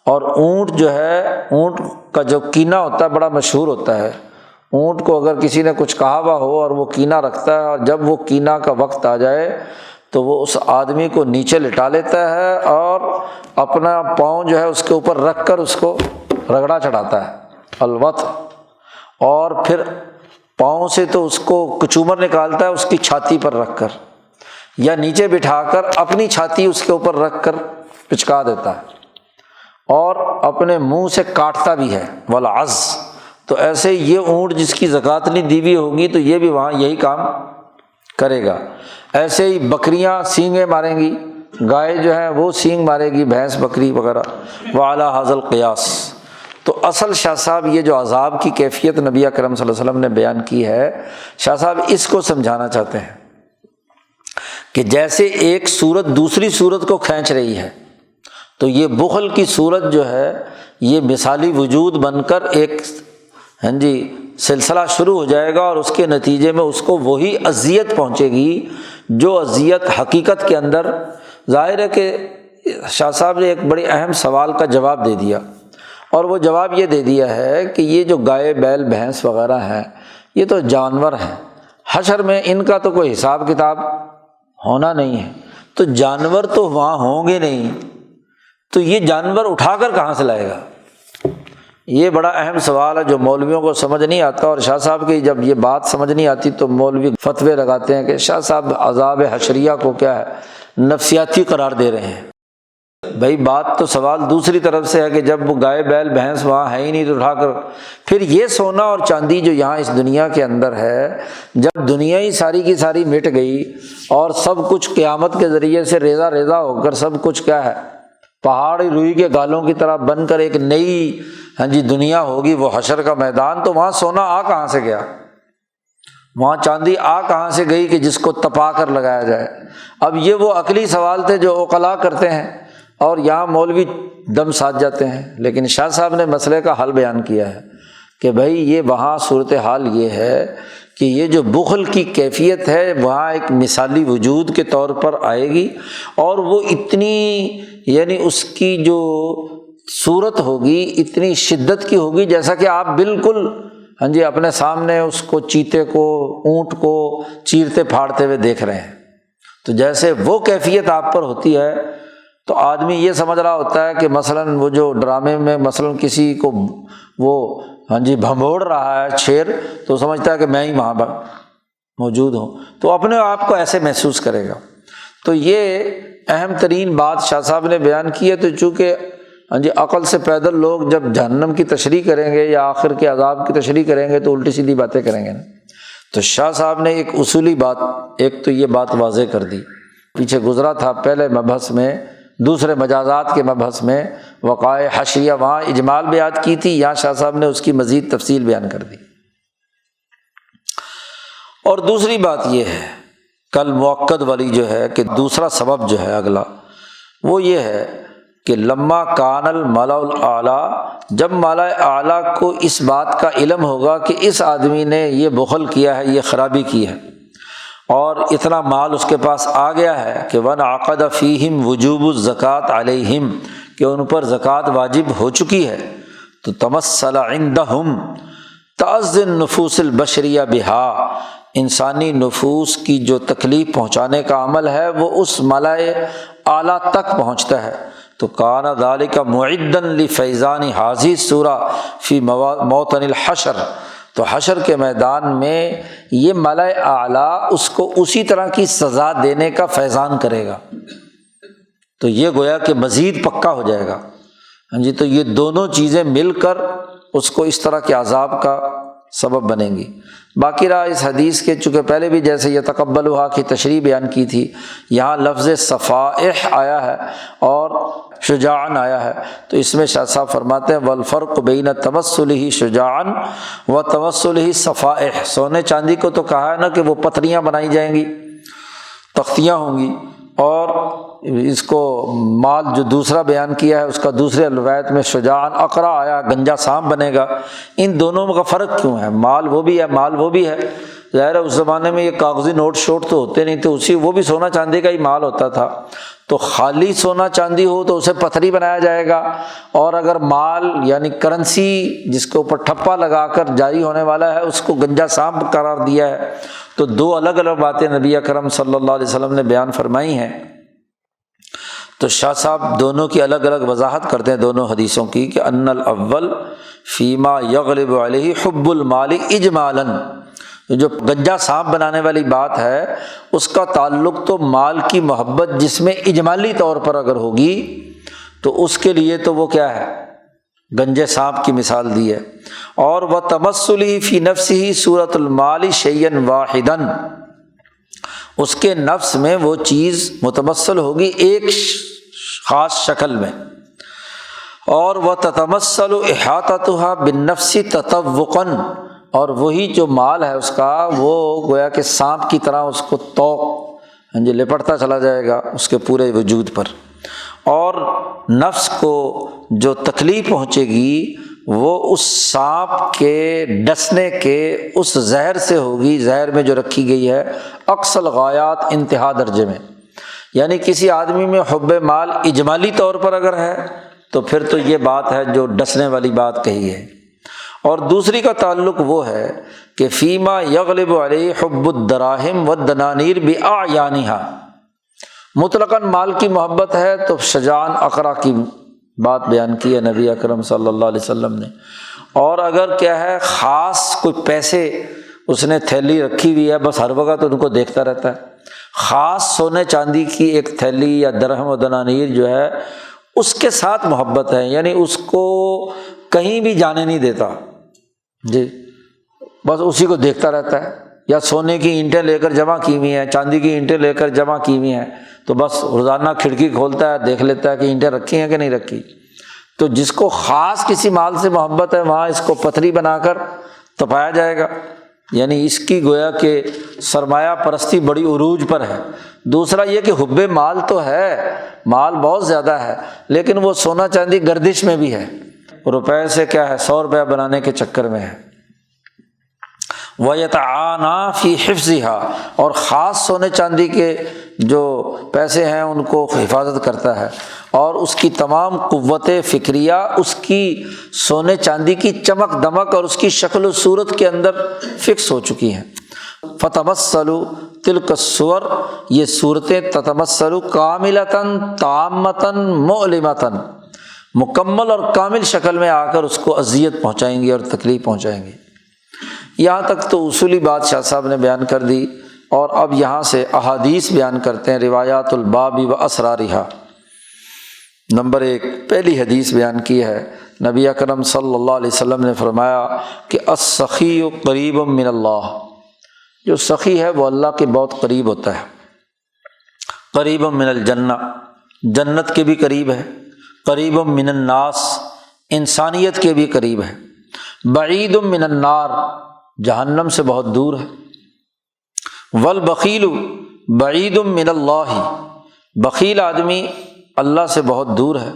اور اونٹ جو ہے، اونٹ کا جو کینہ ہوتا ہے بڑا مشہور ہوتا ہے۔ اونٹ کو اگر کسی نے کچھ کہا ہوا ہو اور وہ کینہ رکھتا ہے اور جب وہ کینہ کا وقت آ جائے تو وہ اس آدمی کو نیچے لٹا لیتا ہے اور اپنا پاؤں جو ہے اس کے اوپر رکھ کر اس کو رگڑا چڑھاتا ہے، الوط، اور پھر پاؤں سے تو اس کو کچومر نکالتا ہے اس کی چھاتی پر رکھ کر، یا نیچے بٹھا کر اپنی چھاتی اس کے اوپر رکھ کر پچکا دیتا ہے اور اپنے منہ سے کاٹتا بھی ہے، والعز۔ تو ایسے یہ اونٹ جس کی زکوٰۃ نہیں دی ہوئی ہوگی تو یہ بھی وہاں یہی کام کرے گا۔ ایسے ہی بکریاں سینگیں ماریں گی، گائے جو ہے وہ سینگ مارے گی، بھینس بکری وغیرہ، وعلی ھذا القیاس۔ تو اصل شاہ صاحب یہ جو عذاب کی کیفیت نبی اکرم صلی اللہ علیہ وسلم نے بیان کی ہے، شاہ صاحب اس کو سمجھانا چاہتے ہیں کہ جیسے ایک صورت دوسری صورت کو کھینچ رہی ہے تو یہ بخل کی صورت جو ہے یہ مثالی وجود بن کر ایک سلسلہ شروع ہو جائے گا اور اس کے نتیجے میں اس کو وہی اذیت پہنچے گی جو اذیت حقیقت کے اندر ظاہر ہے کہ شاہ صاحب نے ایک بڑی اہم سوال کا جواب دے دیا، اور وہ جواب یہ دے دیا ہے کہ یہ جو گائے بیل بھینس وغیرہ ہیں یہ تو جانور ہیں، حشر میں ان کا تو کوئی حساب کتاب ہونا نہیں ہے، تو جانور تو وہاں ہوں گے نہیں، تو یہ جانور اٹھا کر کہاں سے لائے گا؟ یہ بڑا اہم سوال ہے جو مولویوں کو سمجھ نہیں آتا، اور شاہ صاحب کی جب یہ بات سمجھ نہیں آتی تو مولوی فتوے لگاتے ہیں کہ شاہ صاحب عذاب حشریہ کو کیا ہے نفسیاتی قرار دے رہے ہیں۔ بھائی بات تو سوال دوسری طرف سے ہے کہ جب وہ گائے بیل بھینس وہاں ہے ہی نہیں تو اٹھا کر پھر یہ سونا اور چاندی جو یہاں اس دنیا کے اندر ہے، جب دنیا ہی ساری کی ساری مٹ گئی اور سب کچھ قیامت کے ذریعے سے ریزہ ریزہ ہو کر سب کچھ کیا ہے پہاڑی روئی کے گالوں کی طرح بن کر ایک نئی دنیا ہوگی، وہ حشر کا میدان، تو وہاں سونا کہاں سے گیا؟ وہاں چاندی آ کہاں سے گئی کہ جس کو تپا کر لگایا جائے؟ اب یہ وہ عقلی سوال تھے جو عقلاء کرتے ہیں اور یہاں مولوی دم ساتھ جاتے ہیں۔ لیکن شاہ صاحب نے مسئلے کا حل بیان کیا ہے کہ بھائی یہ وہاں صورتحال یہ ہے کہ یہ جو بخل کی کیفیت ہے وہاں ایک مثالی وجود کے طور پر آئے گی، اور وہ اتنی یعنی اس کی جو صورت ہوگی اتنی شدت کی ہوگی جیسا کہ آپ بالکل ہاں جی اپنے سامنے اس کو چیتے کو اونٹ کو چیرتے پھاڑتے ہوئے دیکھ رہے ہیں۔ تو جیسے وہ کیفیت آپ پر ہوتی ہے تو آدمی یہ سمجھ رہا ہوتا ہے کہ مثلاً وہ جو ڈرامے میں مثلاً کسی کو وہ ہاں جی بھنبوڑ رہا ہے شیر، تو سمجھتا ہے کہ میں ہی وہاں پر موجود ہوں، تو اپنے آپ کو ایسے محسوس کرے گا۔ تو یہ اہم ترین بات شاہ صاحب نے بیان کی ہے۔ تو چونکہ ہاں جی عقل سے پیدل لوگ جب جہنم کی تشریح کریں گے یا آخر کے عذاب کی تشریح کریں گے تو الٹی سیدھی باتیں کریں گے نا۔ تو شاہ صاحب نے ایک اصولی بات، ایک تو یہ بات واضح کر دی، پیچھے گزرا تھا پہلے مبحث میں، دوسرے مجازات کے مبحث میں وقائع حشریہ وہاں اجمال بیان کی تھی، یہاں شاہ صاحب نے اس کی مزید تفصیل بیان کر دی۔ اور دوسری بات یہ ہے کل موقد والی جو ہے کہ دوسرا سبب جو ہے اگلا وہ یہ ہے کہ لما کان الملأ الاعلیٰ، جب مالا اعلیٰ کو اس بات کا علم ہوگا کہ اس آدمی نے یہ بخل کیا ہے، یہ خرابی کی ہے، اور اتنا مال اس کے پاس آ گیا ہے کہ وانعقد فیہم وجوب الزکوٰۃ علیہم، کہ ان پر زکوٰۃ واجب ہو چکی ہے، تو تمثل عندہم تعظ النفوس البشریہ بہا، انسانی نفوس کی جو تکلیف پہنچانے کا عمل ہے وہ اس ملأ اعلیٰ تک پہنچتا ہے۔ تو کان ذلک معدا لفیضان ھذہ السورۃ فی موطن الحشر، تو حشر کے میدان میں یہ ملأ اعلیٰ اس کو اسی طرح کی سزا دینے کا فیضان کرے گا، تو یہ گویا کہ مزید پکا ہو جائے گا۔ ہاں جی، تو یہ دونوں چیزیں مل کر اس کو اس طرح کے عذاب کا سبب بنیں گی۔ باقی رہا اس حدیث کے، چونکہ پہلے بھی جیسے یتقبلھا کی تشریح بیان کی تھی، یہاں لفظ صفائح آیا ہے اور شجاعاً آیا ہے، تو اس میں شاہ صاحب فرماتے ہیں والفرق بین تمثلہ شجاعاً و تمثلہ صفائح، سونے چاندی کو تو کہا ہے نا کہ وہ پتھریاں بنائی جائیں گی، تختیاں ہوں گی، اور اس کو مال جو دوسرا بیان کیا ہے اس کا دوسرے روایت میں شجاعاً اقرا آیا، گنجا سانپ بنے گا۔ ان دونوں کا فرق کیوں ہے؟ مال وہ بھی ہے، مال وہ بھی ہے، ظاہر ہے اس زمانے میں یہ کاغذی نوٹ شوٹ تو ہوتے نہیں، تو وہ بھی سونا چاندی کا ہی مال ہوتا تھا، تو خالی سونا چاندی ہو تو اسے پتھری بنایا جائے گا، اور اگر مال یعنی کرنسی جس کے اوپر ٹھپا لگا کر جاری ہونے والا ہے اس کو گنجا سانپ قرار دیا ہے۔ تو دو الگ الگ باتیں نبی اکرم صلی اللہ علیہ وسلم نے بیان فرمائی ہیں۔ تو شاہ صاحب دونوں کی الگ الگ وضاحت کرتے ہیں دونوں حدیثوں کی کہ ان الاول فیما یغلب علیہ حب المال اجمالاً، جو گنجا سانپ بنانے والی بات ہے اس کا تعلق تو مال کی محبت جس میں اجمالی طور پر اگر ہوگی تو اس کے لیے تو وہ کیا ہے، گنجے سانپ کی مثال دی ہے، اور وہ تمثلہ فی نفسہ صورت المال شیئا واحدا، اس کے نفس میں وہ چیز متمثل ہوگی ایک خاص شکل میں، اور وہ تتمثل احاطتھا بالنفس تطوقا، اور وہی جو مال ہے اس کا وہ گویا کہ سانپ کی طرح اس کو توق لپٹتا چلا جائے گا اس کے پورے وجود پر، اور نفس کو جو تکلیف پہنچے گی وہ اس سانپ کے ڈسنے کے اس زہر سے ہوگی، زہر میں جو رکھی گئی ہے اقصی الغایات انتہا درجے میں، یعنی کسی آدمی میں حب مال اجمالی طور پر اگر ہے تو پھر تو یہ بات ہے جو ڈسنے والی بات کہی ہے، اور دوسری کا تعلق وہ ہے کہ فیما یغلب علیہ حب الدراہم والدنانیر باعیانہا، مطلقاً مال کی محبت ہے تو شجاعاً اقرا کی بات بیان کی ہے نبی اکرم صلی اللہ علیہ وسلم نے، اور اگر کیا ہے خاص کوئی پیسے اس نے تھیلی رکھی ہوئی ہے بس ہر وقت ان کو دیکھتا رہتا ہے، خاص سونے چاندی کی ایک تھیلی یا درہم و دنانیر جو ہے اس کے ساتھ محبت ہے، یعنی اس کو کہیں بھی جانے نہیں دیتا جی، بس اسی کو دیکھتا رہتا ہے، یا سونے کی اینٹیں لے کر جمع کی ہوئی ہیں، چاندی کی اینٹیں لے کر جمع کی ہوئی ہیں، تو بس روزانہ کھڑکی کھولتا ہے دیکھ لیتا ہے کہ اینٹیں رکھی ہیں کہ نہیں رکھی۔ تو جس کو خاص کسی مال سے محبت ہے وہاں اس کو پتھری بنا کر تپایا جائے گا، یعنی اس کی گویا کہ سرمایہ پرستی بڑی عروج پر ہے۔ دوسرا یہ کہ حب مال تو ہے، مال بہت زیادہ ہے، لیکن وہ سونا چاندی گردش میں بھی ہے، روپے سے کیا ہے 100 روپیہ بنانے کے چکر میں ہے۔ وَيَتَعَانَى فِي حِفْظِهَا، اور خاص سونے چاندی کے جو پیسے ہیں ان کو حفاظت کرتا ہے، اور اس کی تمام قوت فکریہ اس کی سونے چاندی کی چمک دمک اور اس کی شکل و صورت کے اندر فکس ہو چکی ہیں۔ فَتَمَثَّلُ تِلْكَ الصُّوَرُ، یہ صورتیں تتمثل کاملتاً تامتاً مؤلمتاً، مکمل اور کامل شکل میں آ کر اس کو اذیت پہنچائیں گی اور تکلیف پہنچائیں گی۔ یہاں تک تو اصولی بات شاہ صاحب نے بیان کر دی، اور اب یہاں سے احادیث بیان کرتے ہیں، روایات الباب و اسرارہا۔ نمبر 1 پہلی حدیث بیان کی ہے، نبی اکرم صلی اللہ علیہ وسلم نے فرمایا کہ السخی قریب من اللہ، جو سخی ہے وہ اللہ کے بہت قریب ہوتا ہے۔ قریب من الجنہ، جنت کے بھی قریب ہے، قریب من الناس، انسانیت کے بھی قریب ہے، بعید من النار، جہنم سے بہت دور ہے، والبخیل بعید من اللہ، بخیل آدمی اللہ سے بہت دور ہے،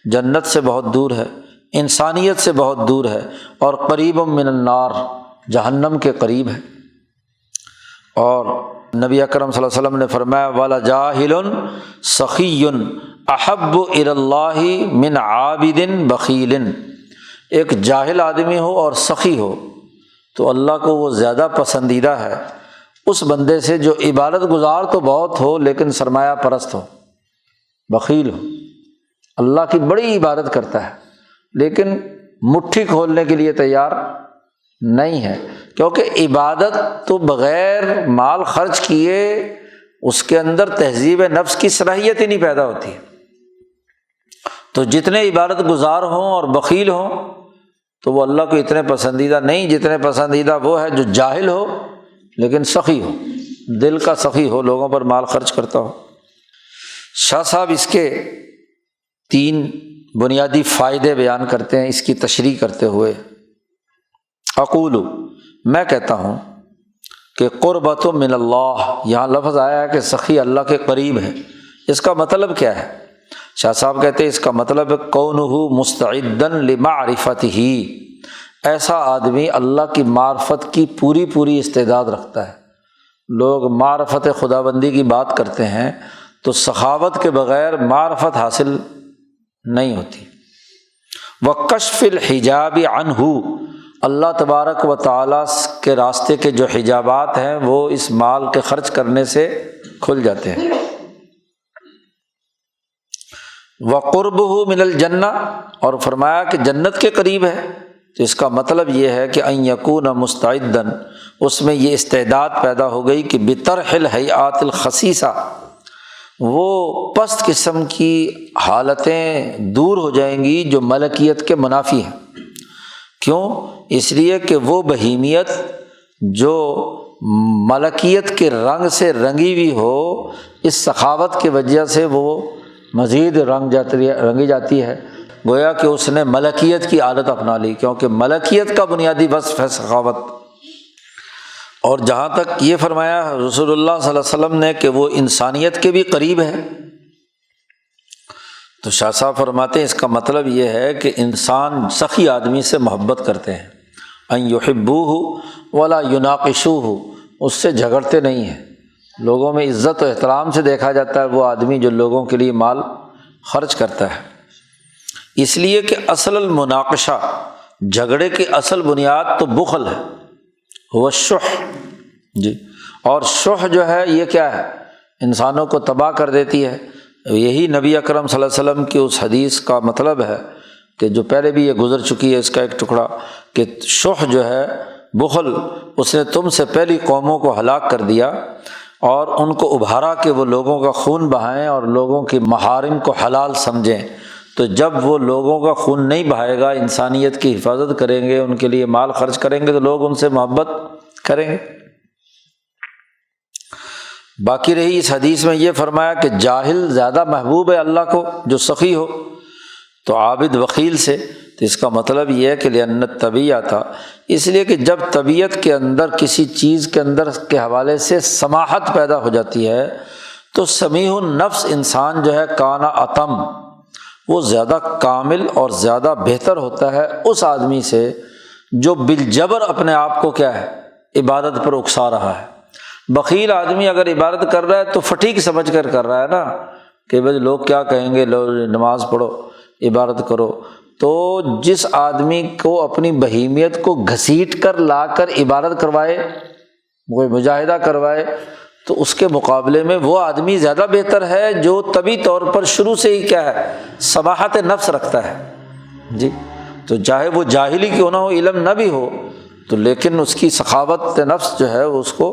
جنت سے بہت دور ہے، انسانیت سے بہت دور ہے، اور قریب من النار، جہنم کے قریب ہے۔ اور نبی اکرم صلی اللہ علیہ وسلم نے فرمایا وَلَجَاهِلٌ سَخِيٌّ أَحَبُّ إِلَى اللَّهِ مِنْ عَابِدٍ بَخِيلٍ، ایک جاہل آدمی ہو اور سخی ہو تو اللہ کو وہ زیادہ پسندیدہ ہے اس بندے سے جو عبادت گزار تو بہت ہو لیکن سرمایہ پرست ہو، بخیل ہو، اللہ کی بڑی عبادت کرتا ہے لیکن مٹھی کھولنے کے لیے تیار نہیں ہے، کیونکہ عبادت تو بغیر مال خرچ کیے اس کے اندر تہذیب نفس کی صلاحیت ہی نہیں پیدا ہوتی۔ تو جتنے عبادت گزار ہوں اور بخیل ہوں تو وہ اللہ کو اتنے پسندیدہ نہیں جتنے پسندیدہ وہ ہے جو جاہل ہو لیکن سخی ہو، دل کا سخی ہو، لوگوں پر مال خرچ کرتا ہو۔ شاہ صاحب اس کے 3 بنیادی فائدے بیان کرتے ہیں اس کی تشریح کرتے ہوئے۔ اقول، میں کہتا ہوں کہ قربۃ من اللہ، یہاں لفظ آیا ہے کہ سخی اللہ کے قریب ہے، اس کا مطلب کیا ہے؟ شاہ صاحب کہتے ہیں اس کا مطلب ہے کونہ مستعدا لمعرفتہ، ایسا آدمی اللہ کی معرفت کی پوری استعداد رکھتا ہے۔ لوگ معرفت خداوندی کی بات کرتے ہیں تو سخاوت کے بغیر معرفت حاصل نہیں ہوتی۔ وکشف الحجاب عنہ، اللہ تبارک و تعالیٰ کے راستے کے جو حجابات ہیں وہ اس مال کے خرچ کرنے سے کھل جاتے ہیں۔ وقربہ من الجنہ، اور فرمایا کہ جنت کے قریب ہے، تو اس کا مطلب یہ ہے کہ ان یکون مستعدا، اس میں یہ استعداد پیدا ہو گئی کہ بطرح الہیئات الخسیسہ، وہ پست قسم کی حالتیں دور ہو جائیں گی جو ملکیت کے منافی ہیں۔ کیوں؟ اس لیے کہ وہ بہیمیت جو ملکیت کے رنگ سے رنگی ہوئی ہو، اس سخاوت کی وجہ سے وہ مزید رنگی جاتی ہے، گویا کہ اس نے ملکیت کی عادت اپنا لی، کیونکہ ملکیت کا بنیادی وصف ہے سخاوت۔ اور جہاں تک یہ فرمایا رسول اللہ صلی اللہ علیہ وسلم نے کہ وہ انسانیت کے بھی قریب ہے، تو شاہ صاحب فرماتے ہیں اس کا مطلب یہ ہے کہ انسان سخی آدمی سے محبت کرتے ہیں، ان یحبوہ ولا یناقشوہ، اس سے جھگڑتے نہیں ہیں، لوگوں میں عزت و احترام سے دیکھا جاتا ہے وہ آدمی جو لوگوں کے لیے مال خرچ کرتا ہے۔ اس لیے کہ اصل المناقشہ، جھگڑے کی اصل بنیاد تو بخل ہے، وہ شح جی، اور شح جو ہے یہ کیا ہے؟ انسانوں کو تباہ کر دیتی ہے۔ یہی نبی اکرم صلی اللہ علیہ وسلم کی اس حدیث کا مطلب ہے کہ جو پہلے بھی یہ گزر چکی ہے، اس کا ایک ٹکڑا، کہ شح جو ہے بخل، اس نے تم سے پہلی قوموں کو ہلاک کر دیا اور ان کو ابھارا کہ وہ لوگوں کا خون بہائیں اور لوگوں کی محارم کو حلال سمجھیں۔ تو جب وہ لوگوں کا خون نہیں بہائے گا، انسانیت کی حفاظت کریں گے، ان کے لیے مال خرچ کریں گے، تو لوگ ان سے محبت کریں گے۔ باقی رہی اس حدیث میں یہ فرمایا کہ جاہل زیادہ محبوب ہے اللہ کو جو سخی ہو، تو عابد بخیل سے، تو اس کا مطلب یہ ہے کہ لأن الطبیعۃ، اس لیے کہ جب طبیعت کے اندر کسی چیز کے اندر کے حوالے سے سماحت پیدا ہو جاتی ہے تو سمیع النفس انسان جو ہے کان اتم، وہ زیادہ کامل اور زیادہ بہتر ہوتا ہے اس آدمی سے جو بالجبر اپنے آپ کو کیا ہے عبادت پر اکسا رہا ہے۔ بخیل آدمی اگر عبادت کر رہا ہے تو فٹیک سمجھ کر رہا ہے نا کہ بھائی لوگ کیا کہیں گے، لوگ نماز پڑھو عبادت کرو۔ تو جس آدمی کو اپنی بہیمیت کو گھسیٹ کر لا کر عبادت کروائے، کوئی مجاہدہ کروائے، تو اس کے مقابلے میں وہ آدمی زیادہ بہتر ہے جو طبی طور پر شروع سے ہی کیا ہے سماحت نفس رکھتا ہے جی۔ تو چاہے وہ جاہلی کیوں نہ ہو، علم نہ بھی ہو، تو لیکن اس کی سخاوت نفس جو ہے وہ اس کو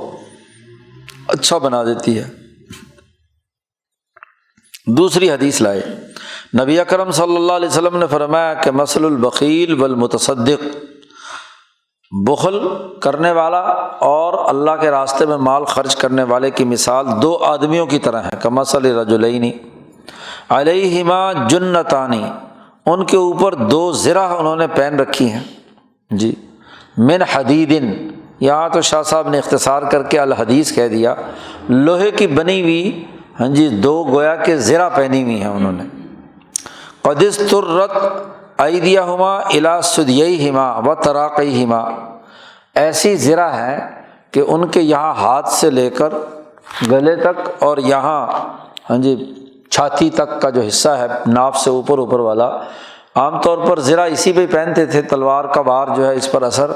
اچھا بنا دیتی ہے۔ دوسری حدیث لائے، نبی اکرم صلی اللہ علیہ وسلم نے فرمایا کہ مثل البخیل والمتصدق، بخل کرنے والا اور اللہ کے راستے میں مال خرچ کرنے والے کی مثال دو آدمیوں کی طرح ہے، کمثل رجلین علیہما جنتان، ان کے اوپر دو زرہ انہوں نے پہن رکھی ہیں جی، من حدید، یہاں تو شاہ صاحب نے اختصار کر کے الحدیث کہہ دیا، لوہے کی بنی ہوئی ہاں جی دو گویا کے زرہ پہنی ہوئی ہیں انہوں نے، قد استرت ایدیہما الی ثدییہما وتراقیہما، ایسی زرہ ہیں کہ ان کے یہاں ہاتھ سے لے کر گلے تک اور یہاں ہاں جی چھاتی تک کا جو حصہ ہے ناف سے اوپر اوپر والا، عام طور پر زرہ اسی پہ پہنتے تھے تلوار کا بار جو ہے اس پر اثر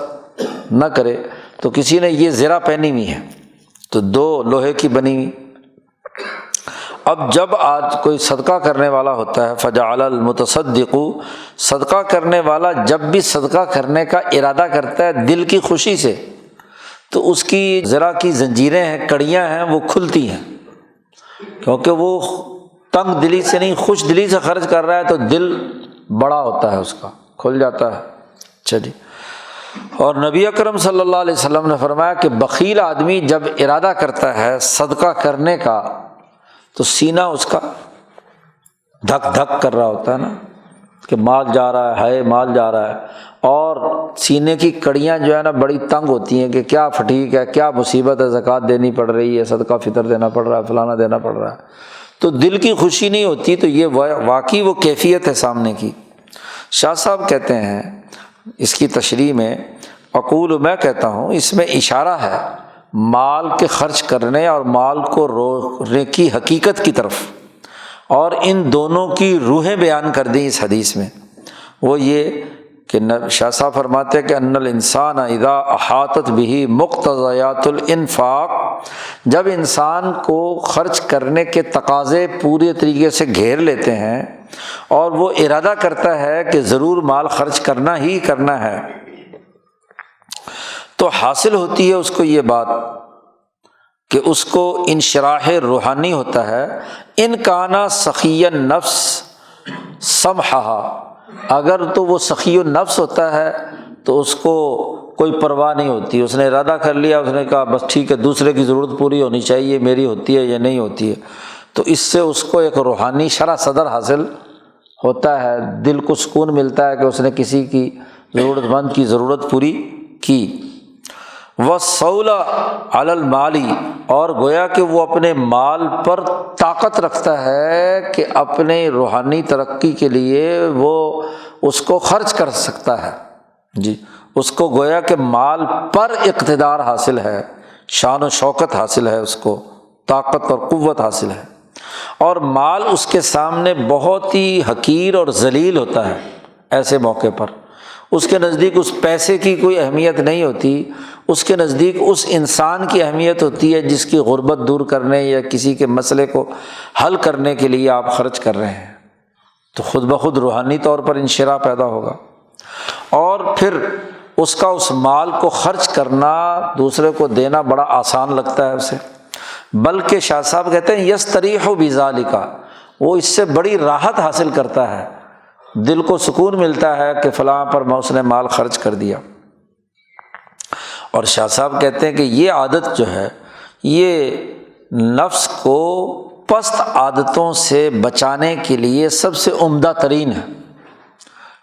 نہ کرے، تو کسی نے یہ زرہ پہنی ہوئی ہے، تو دو لوہے کی بنی ہوئی۔ اب جب آج کوئی صدقہ کرنے والا ہوتا ہے، فجعل المتصدق، صدقہ کرنے والا جب بھی صدقہ کرنے کا ارادہ کرتا ہے دل کی خوشی سے، تو اس کی ذرا کی زنجیریں ہیں، کڑیاں ہیں، وہ کھلتی ہیں، کیونکہ وہ تنگ دلی سے نہیں خوش دلی سے خرچ کر رہا ہے، تو دل بڑا ہوتا ہے اس کا، کھل جاتا ہے۔ اچھا جی، اور نبی اکرم صلی اللہ علیہ وسلم نے فرمایا کہ بخیل آدمی جب ارادہ کرتا ہے صدقہ کرنے کا تو سینہ اس کا دھک دھک کر رہا ہوتا ہے نا کہ مال جا رہا ہے مال جا رہا ہے، اور سینے کی کڑیاں جو ہے نا بڑی تنگ ہوتی ہیں کہ کیا فٹیک ہے، کیا مصیبت ہے، زکوٰۃ دینی پڑ رہی ہے، صدقہ فطر دینا پڑ رہا ہے، فلانا دینا پڑ رہا ہے، تو دل کی خوشی نہیں ہوتی۔ تو یہ واقعی وہ کیفیت ہے سامنے کی۔ شاہ صاحب کہتے ہیں اس کی تشریح میں، اقول، میں کہتا ہوں اس میں اشارہ ہے مال کے خرچ کرنے اور مال کو روکنے کی حقیقت کی طرف، اور ان دونوں کی روحیں بیان کر دیں اس حدیث میں۔ وہ یہ کہ شاہ صاحب فرماتے ہیں کہ ان الانسان اذا احاطت به مقتضیات الانفاق، جب انسان کو خرچ کرنے کے تقاضے پورے طریقے سے گھیر لیتے ہیں اور وہ ارادہ کرتا ہے کہ ضرور مال خرچ کرنا ہی کرنا ہے، تو حاصل ہوتی ہے اس کو یہ بات کہ اس کو انشراح روحانی ہوتا ہے، ان کانا سخی النفس سمحہا، اگر تو وہ سخی النفس ہوتا ہے تو اس کو کوئی پرواہ نہیں ہوتی، اس نے ارادہ کر لیا، اس نے کہا بس ٹھیک ہے دوسرے کی ضرورت پوری ہونی چاہیے، میری ہوتی ہے یا نہیں ہوتی ہے، تو اس سے اس کو ایک روحانی شرح صدر حاصل ہوتا ہے، دل کو سکون ملتا ہے کہ اس نے کسی کی ضرورت مند کی ضرورت پوری کی۔ وَالصَّوْلَ عَلَى الْمَالِ، اور گویا کہ وہ اپنے مال پر طاقت رکھتا ہے کہ اپنے روحانی ترقی کے لیے وہ اس کو خرچ کر سکتا ہے جی، اس کو گویا کہ مال پر اقتدار حاصل ہے، شان و شوکت حاصل ہے، اس کو طاقت اور قوت حاصل ہے، اور مال اس کے سامنے بہت ہی حقیر اور ذلیل ہوتا ہے۔ ایسے موقع پر اس کے نزدیک اس پیسے کی کوئی اہمیت نہیں ہوتی، اس کے نزدیک اس انسان کی اہمیت ہوتی ہے جس کی غربت دور کرنے یا کسی کے مسئلے کو حل کرنے کے لیے آپ خرچ کر رہے ہیں، تو خود بخود روحانی طور پر انشراح پیدا ہوگا، اور پھر اس کا اس مال کو خرچ کرنا دوسرے کو دینا بڑا آسان لگتا ہے اسے، بلکہ شاہ صاحب کہتے ہیں یستریح بذالک، وہ اس سے بڑی راحت حاصل کرتا ہے، دل کو سکون ملتا ہے کہ فلاں پر میں اس نے مال خرچ کر دیا۔ اور شاہ صاحب کہتے ہیں کہ یہ عادت جو ہے یہ نفس کو پست عادتوں سے بچانے کے لیے سب سے عمدہ ترین ہے،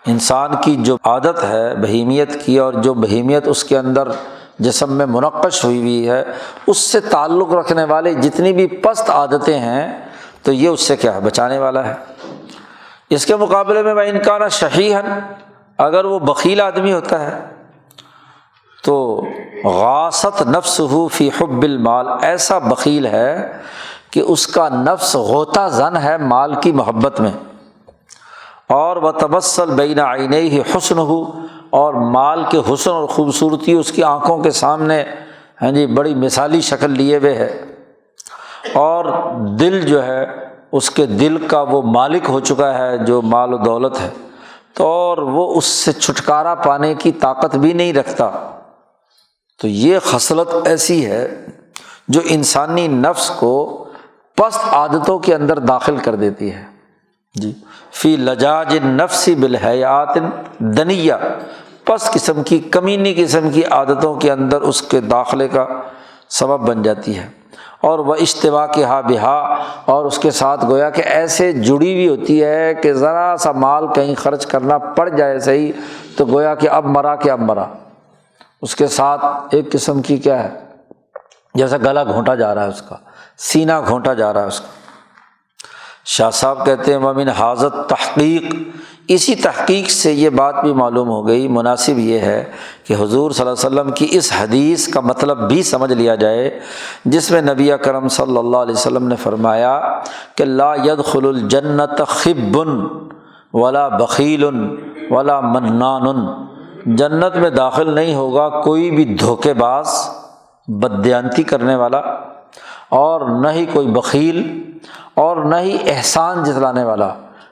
انسان کی جو عادت ہے بہیمیت کی، اور جو بہیمیت اس کے اندر جسم میں منقش ہوئی ہے، اس سے تعلق رکھنے والے جتنی بھی پست عادتیں ہیں تو یہ اس سے کیا ہے، بچانے والا ہے۔ اس کے مقابلے میں وَإِنْ كَانَ شَحِيحًا، اگر وہ بخیل آدمی ہوتا ہے تو غاصت نفسہ فی حب المال، ایسا بخیل ہے کہ اس کا نفس غوطہ زن ہے مال کی محبت میں، اور وتبصل بین عینیہ حسنہ، اور مال کے حسن اور خوبصورتی اس کی آنکھوں کے سامنے بڑی مثالی شکل لیے ہوئے ہے، اور دل جو ہے اس کے دل کا وہ مالک ہو چکا ہے جو مال و دولت ہے، تو اور وہ اس سے چھٹکارا پانے کی طاقت بھی نہیں رکھتا، تو یہ خصلت ایسی ہے جو انسانی نفس کو پست عادتوں کے اندر داخل کر دیتی ہے جی۔ فی لجاج النفس بالحیات دنیہ، پست قسم کی کمینی قسم کی عادتوں کے اندر اس کے داخلے کا سبب بن جاتی ہے، اور وہ اشتباکہا بہا، اور اس کے ساتھ گویا کہ ایسے جڑی ہوئی ہوتی ہے کہ ذرا سا مال کہیں خرچ کرنا پڑ جائے صحیح تو گویا کہ اب مرا کہ اب مرا، اس کے ساتھ ایک قسم کی کیا ہے، جیسا گلا گھونٹا جا رہا ہے، اس کا سینہ گھونٹا جا رہا ہے اس کا۔ شاہ صاحب کہتے ہیں وَمِنْ حاضت تحقیق، اسی تحقیق سے یہ بات بھی معلوم ہو گئی، مناسب یہ ہے کہ حضور صلی اللہ علیہ وسلم کی اس حدیث کا مطلب بھی سمجھ لیا جائے جس میں نبی اکرم صلی اللہ علیہ وسلم نے فرمایا کہ لا يدخل الجنت خب ولا بخیل ولا منان، جنت میں داخل نہیں ہوگا کوئی بھی دھوکے باز، بددیانتی کرنے والا، اور نہ ہی کوئی بخیل، اور نہ ہی احسان جتلانے والا۔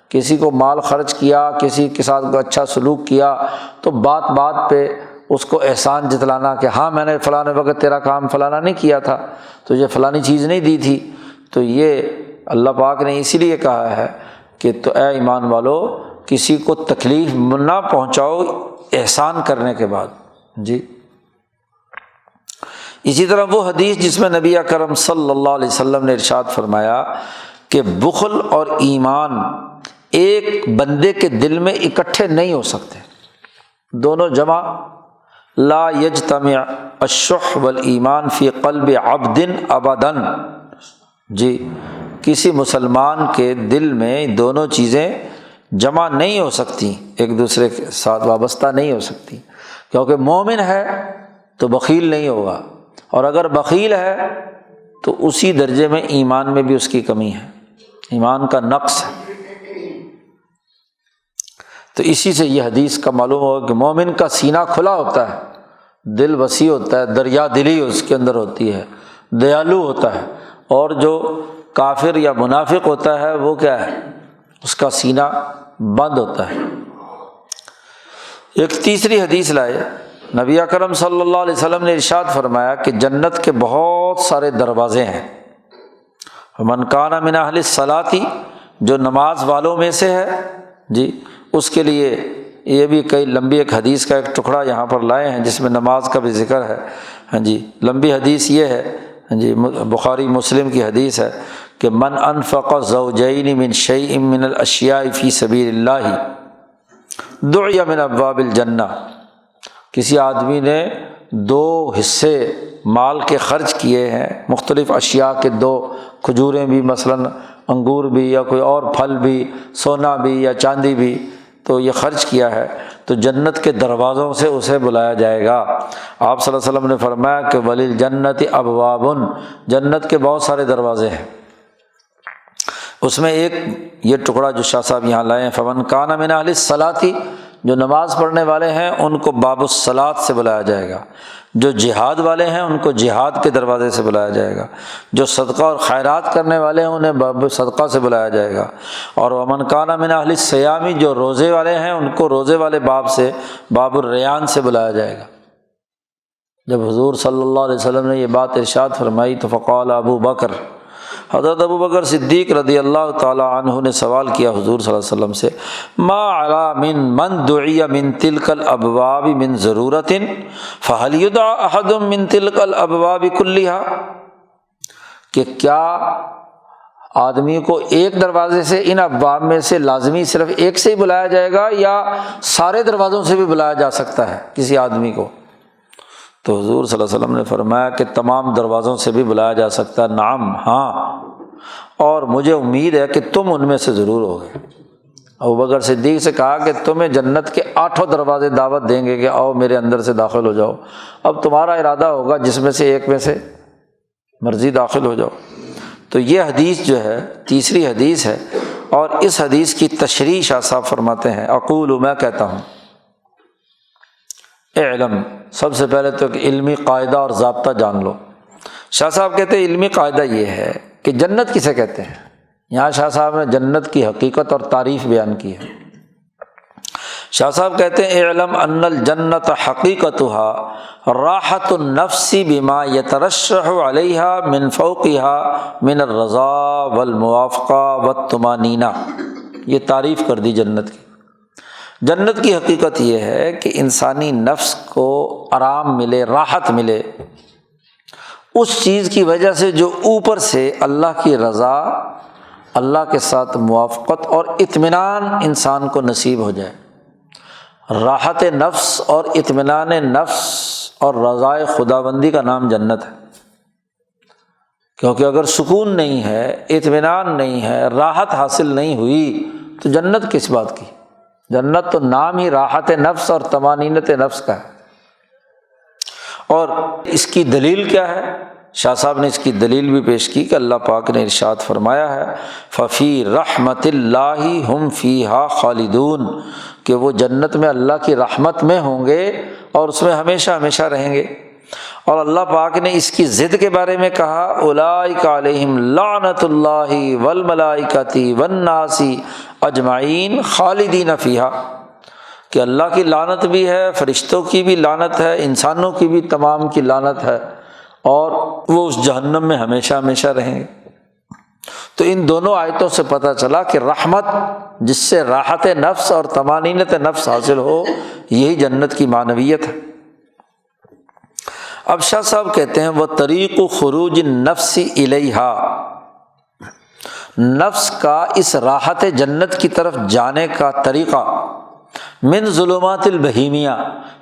کسی کو مال خرچ کیا، کسی کے ساتھ کوئی اچھا سلوک کیا تو بات بات پہ اس کو احسان جتلانا کہ ہاں میں نے فلاں وقت تیرا کام فلانا نہیں کیا تھا، تجھے فلانی چیز نہیں دی تھی، تو یہ اللہ پاک نے اسی لیے کہا ہے کہ تو اے ایمان والو کسی کو تکلیف نہ پہنچاؤ احسان کرنے کے بعد جی۔ اسی طرح وہ حدیث جس میں نبی اکرم صلی اللہ علیہ وسلم نے ارشاد فرمایا کہ بخل اور ایمان ایک بندے کے دل میں اکٹھے نہیں ہو سکتے، دونوں جمع، لا یجتمع الشح والایمان فی قلب عبد ابدا جی، کسی مسلمان کے دل میں دونوں چیزیں جمع نہیں ہو سکتی، ایک دوسرے کے ساتھ وابستہ نہیں ہو سکتی، کیونکہ مومن ہے تو بخیل نہیں ہوگا، اور اگر بخیل ہے تو اسی درجے میں ایمان میں بھی اس کی کمی ہے، ایمان کا نقص ہے۔ تو اسی سے یہ حدیث کا معلوم ہوگا کہ مومن کا سینہ کھلا ہوتا ہے، دل وسیع ہوتا ہے، دریا دلی اس کے اندر ہوتی ہے، دیالو ہوتا ہے، اور جو کافر یا منافق ہوتا ہے وہ کیا ہے، اس کا سینہ بند ہوتا ہے۔ ایک تیسری حدیث لائے، نبی اکرم صلی اللہ علیہ وسلم نے ارشاد فرمایا کہ جنت کے بہت سارے دروازے ہیں، من کان من اہل الصلاۃ، جو نماز والوں میں سے ہے جی، اس کے لیے یہ بھی کئی لمبی ایک حدیث کا ایک ٹکڑا یہاں پر لائے ہیں جس میں نماز کا بھی ذکر ہے ہاں جی۔ لمبی حدیث یہ ہے ہاں جی، بخاری مسلم کی حدیث ہے کہ من انفق زوجین من شیء من الاشیاء فی سبیل اللہ دعی من ابواب الجنہ، کسی آدمی نے دو حصے مال کے خرچ کیے ہیں، مختلف اشیاء کے، دو کھجوریں بھی مثلاً، انگور بھی، یا کوئی اور پھل بھی، سونا بھی یا چاندی بھی، تو یہ خرچ کیا ہے تو جنت کے دروازوں سے اسے بلایا جائے گا۔ آپ صلی اللہ علیہ وسلم نے فرمایا کہ وَلِلْجَنَّةِ أَبْوَابٌ، جنت کے بہت سارے دروازے ہیں، اس میں ایک یہ ٹکڑا جو شاہ صاحب یہاں لائے ہیں، فَمَنْ كَانَ مِنْ أَهْلِ الصَّلَاةِ، جو نماز پڑھنے والے ہیں ان کو باب الصلاۃ سے بلایا جائے گا، جو جہاد والے ہیں ان کو جہاد کے دروازے سے بلایا جائے گا، جو صدقہ اور خیرات کرنے والے ہیں انہیں باب صدقہ سے بلایا جائے گا، اور ومن کان من اہل الصیام، جو روزے والے ہیں ان کو روزے والے باب سے، باب الریان سے بلایا جائے گا۔ جب حضور صلی اللہ علیہ وسلم نے یہ بات ارشاد فرمائی تو فقال ابو بکر، حضرت ابو بکر صدیق رضی اللہ تعالی عنہ نے سوال کیا حضور صلی اللہ علیہ وسلم سے، ما علی من دعی من تلک الابواب من ضرورت فهل يدعى احد من تلک الابواب کلها، کہ کیا آدمی کو ایک دروازے سے ان ابواب میں سے لازمی صرف ایک سے ہی بلایا جائے گا یا سارے دروازوں سے بھی بلایا جا سکتا ہے کسی آدمی کو؟ تو حضور صلی اللہ علیہ وسلم نے فرمایا کہ تمام دروازوں سے بھی بلایا جا سکتا ہے، نعم، ہاں، اور مجھے امید ہے کہ تم ان میں سے ضرور ہوگے۔ ابوبکر صدیق سے کہا کہ تمہیں جنت کے 8 دروازے دعوت دیں گے کہ آؤ میرے اندر سے داخل ہو جاؤ، اب تمہارا ارادہ ہوگا جس میں سے ایک میں سے مرضی داخل ہو جاؤ۔ تو یہ حدیث جو ہے تیسری حدیث ہے، اور اس حدیث کی تشریح شاہ صاحب فرماتے ہیں، اقول، میں کہتا ہوں، اعلم، سب سے پہلے تو ایک علمی قاعدہ اور ضابطہ جان لو۔ شاہ صاحب کہتے ہیں علمی قاعدہ یہ ہے کہ جنت کسے کہتے ہیں۔ یہاں شاہ صاحب نے جنت کی حقیقت اور تعریف بیان کی ہے۔ شاہ صاحب کہتے ہیں اعلم ان الجنت حقیقتها راحت النفس بما يترشح عليها من فوقها من الرضا والموافقہ والطمانینہ۔ یہ تعریف کر دی جنت کی۔ جنت کی حقیقت یہ ہے کہ انسانی نفس کو آرام ملے، راحت ملے اس چیز کی وجہ سے جو اوپر سے اللہ کی رضا، اللہ کے ساتھ موافقت اور اطمینان انسان کو نصیب ہو جائے۔ راحت نفس اور اطمینان نفس اور رضائے خداوندی کا نام جنت ہے، کیونکہ اگر سکون نہیں ہے، اطمینان نہیں ہے، راحت حاصل نہیں ہوئی تو جنت کس بات کی؟ جنت تو نام ہی راحت نفس اور طمانینت نفس کا ہے۔ اور اس کی دلیل کیا ہے؟ شاہ صاحب نے اس کی دلیل بھی پیش کی کہ اللہ پاک نے ارشاد فرمایا ہے ففی رحمت اللہ ہم فیہا خالدون، کہ وہ جنت میں اللہ کی رحمت میں ہوں گے اور اس میں ہمیشہ ہمیشہ رہیں گے۔ اور اللہ پاک نے اس کی ضد کے بارے میں کہا اولئک علیہم لعنت اللہ والملائکۃ والناس اجمعین خالدین فیہا، کہ اللہ کی لعنت بھی ہے، فرشتوں کی بھی لعنت ہے، انسانوں کی بھی تمام کی لعنت ہے، اور وہ اس جہنم میں ہمیشہ ہمیشہ رہیں گے۔ تو ان دونوں آیتوں سے پتہ چلا کہ رحمت جس سے راحت نفس اور طمانینت نفس حاصل ہو، یہی جنت کی معنویت ہے۔ اب شاہ صاحب کہتے ہیں وہ طریق خروج النفس الیہا، نفس کا اس راحت جنت کی طرف جانے کا طریقہ من ظلمات البہیمیہ،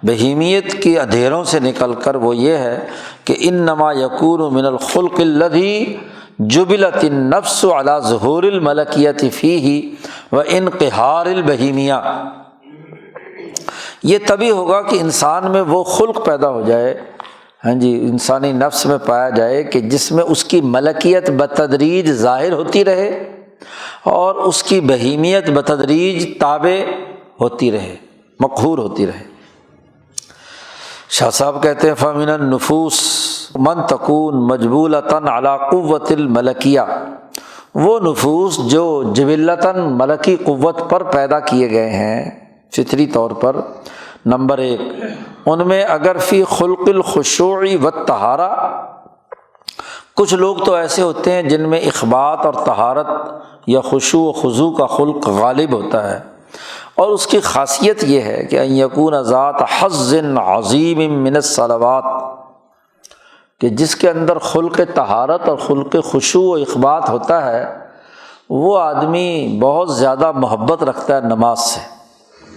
بہیمیت کی اندھیروں سے نکل کر وہ یہ ہے کہ انما یکون من الخلق الذی جبلت النفس علی ظہور الملکیت فیہ وانقہار البہیمیہ، یہ تبھی ہوگا کہ انسان میں وہ خلق پیدا ہو جائے، ہاں جی، انسانی نفس میں پایا جائے کہ جس میں اس کی ملکیت بتدریج ظاہر ہوتی رہے اور اس کی بہیمیت بتدریج تابع ہوتی رہے، مقہور ہوتی رہے۔ شاہ صاحب کہتے ہیں فَمِنَ النُّفُوسِ مَن تَكُونُ مَجْبُولَةً عَلَىٰ قُوَّةِ الْمَلَكِيَّةِ، وہ نفوس جو جبلتاً ملکی قوت پر پیدا کیے گئے ہیں فطری طور پر، نمبر 1 ان میں اگر فی خلق الخشوع والطہارہ، کچھ لوگ تو ایسے ہوتے ہیں جن میں اخبات اور طہارت یا خشوع و خضوع کا خلق غالب ہوتا ہے، اور اس کی خاصیت یہ ہے کہ ان یکون ذات حظ عظیم من الصلوات، کہ جس کے اندر خلق طہارت اور خلق خشوع و اخبات ہوتا ہے، وہ آدمی بہت زیادہ محبت رکھتا ہے نماز سے،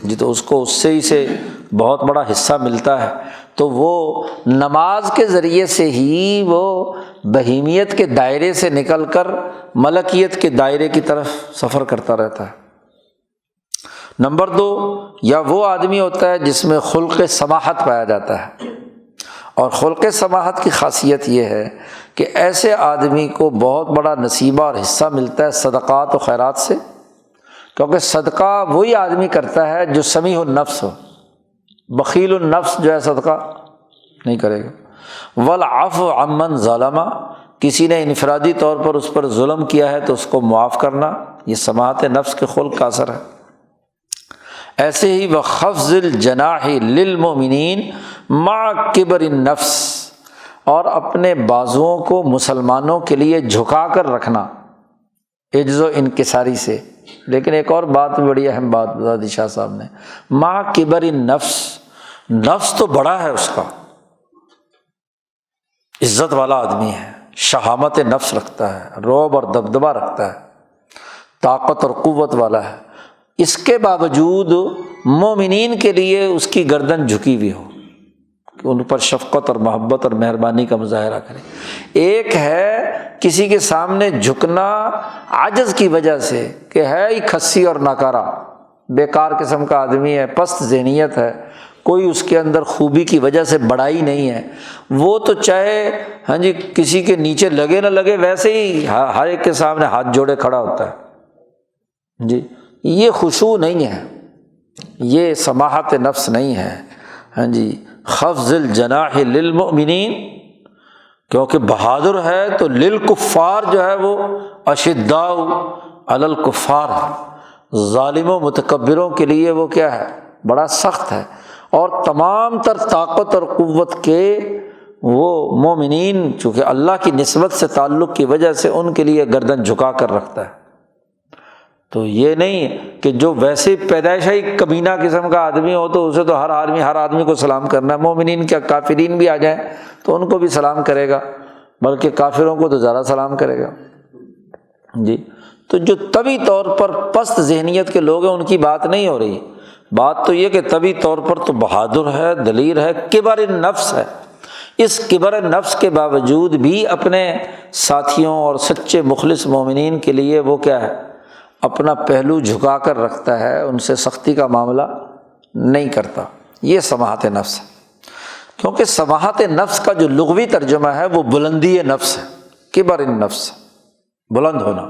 جی تو اس کو اس سے ہی سے بہت بڑا حصہ ملتا ہے، تو وہ نماز کے ذریعے سے ہی وہ بہیمیت کے دائرے سے نکل کر ملکیت کے دائرے کی طرف سفر کرتا رہتا ہے۔ نمبر 2 یا وہ آدمی ہوتا ہے جس میں خلق سماحت پایا جاتا ہے، اور خلق سماحت کی خاصیت یہ ہے کہ ایسے آدمی کو بہت بڑا نصیبہ اور حصہ ملتا ہے صدقات و خیرات سے، کیونکہ صدقہ وہی آدمی کرتا ہے جو سمیح النفس ہو، بخیل النفس جو ہے صدقہ نہیں کرے گا۔ والعفو عمن ظلم، کسی نے انفرادی طور پر اس پر ظلم کیا ہے تو اس کو معاف کرنا، یہ سماحت نفس کے خلق کا اثر ہے۔ ایسے ہی وخفض الجناح للمؤمنین مع کبر النفس، اور اپنے بازوؤں کو مسلمانوں کے لیے جھکا کر رکھنا عجز و انکساری سے۔ لیکن ایک اور بات بھی بڑی اہم بات بتا دی شاہ صاحب نے، مع کبر النفس، نفس تو بڑا ہے، اس کا عزت والا آدمی ہے، شہامت نفس رکھتا ہے، رعب اور دبدبہ رکھتا ہے، طاقت اور قوت والا ہے، اس کے باوجود مومنین کے لیے اس کی گردن جھکی ہوئی ہو کہ ان پر شفقت اور محبت اور مہربانی کا مظاہرہ کرے۔ ایک ہے کسی کے سامنے جھکنا عجز کی وجہ سے کہ ہے ہی کھسی اور ناکارہ، بیکار قسم کا آدمی ہے، پست ذہنیت ہے، کوئی اس کے اندر خوبی کی وجہ سے بڑائی نہیں ہے، وہ تو چاہے کسی کے نیچے لگے نہ لگے ویسے ہی ہر ایک کے سامنے ہاتھ جوڑے کھڑا ہوتا ہے۔ یہ خشوع نہیں ہے، یہ سماحت نفس نہیں ہے۔ خفض الجناح للمؤمنین، کیونکہ بہادر ہے تو للکفار جو ہے وہ اشداء علی الکفار، ظالم و متکبروں کے لیے وہ کیا ہے، بڑا سخت ہے، اور تمام تر طاقت اور قوت کے وہ مومنین چونکہ اللہ کی نسبت سے تعلق کی وجہ سے ان کے لیے گردن جھکا کر رکھتا ہے۔ تو یہ نہیں کہ جو ویسے پیدائشی کمینہ قسم کا آدمی ہو تو اسے تو ہر آدمی کو سلام کرنا ہے، مومنین کیا کافرین بھی آ جائیں تو ان کو بھی سلام کرے گا، بلکہ کافروں کو تو زیادہ سلام کرے گا۔ تو جو طبی طور پر پست ذہنیت کے لوگ ہیں ان کی بات نہیں ہو رہی، بات تو یہ کہ طبی طور پر تو بہادر ہے، دلیر ہے، کبر النفس ہے، اس کبر نفس کے باوجود بھی اپنے ساتھیوں اور سچے مخلص مومنین کے لیے وہ کیا ہے، اپنا پہلو جھکا کر رکھتا ہے، ان سے سختی کا معاملہ نہیں کرتا۔ یہ سماحت نفس ہے، کیونکہ سماحت نفس کا جو لغوی ترجمہ ہے وہ بلندی نفس ہے، کبر النفس، بلند ہونا،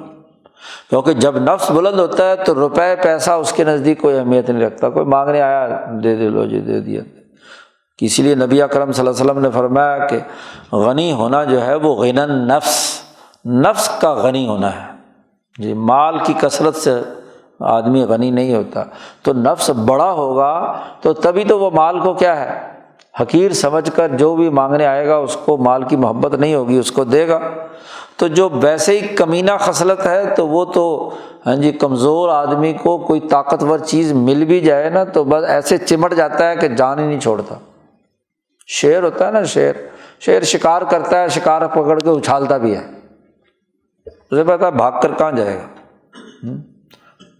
کیونکہ جب نفس بلند ہوتا ہے تو روپے پیسہ اس کے نزدیک کوئی اہمیت نہیں رکھتا، کوئی مانگنے آیا دے دے لو جی دے دیا۔ اسی لیے نبی اکرم صلی اللہ علیہ وسلم نے فرمایا کہ غنی ہونا جو ہے وہ غنی النفس، نفس کا غنی ہونا ہے۔ مال کی کثرت سے آدمی غنی نہیں ہوتا، تو نفس بڑا ہوگا تو تبھی تو وہ مال کو کیا ہے، حقیر سمجھ کر جو بھی مانگنے آئے گا اس کو مال کی محبت نہیں ہوگی، اس کو دے گا۔ تو جو ویسے ہی کمینہ خصلت ہے تو وہ تو کمزور آدمی کو کوئی طاقتور چیز مل بھی جائے نا تو بس ایسے چمٹ جاتا ہے کہ جان ہی نہیں چھوڑتا۔ شیر ہوتا ہے نا، شیر شکار کرتا ہے، شکار پکڑ کے اچھالتا بھی ہے، اسے پتا ہے بھاگ کر کہاں جائے گا،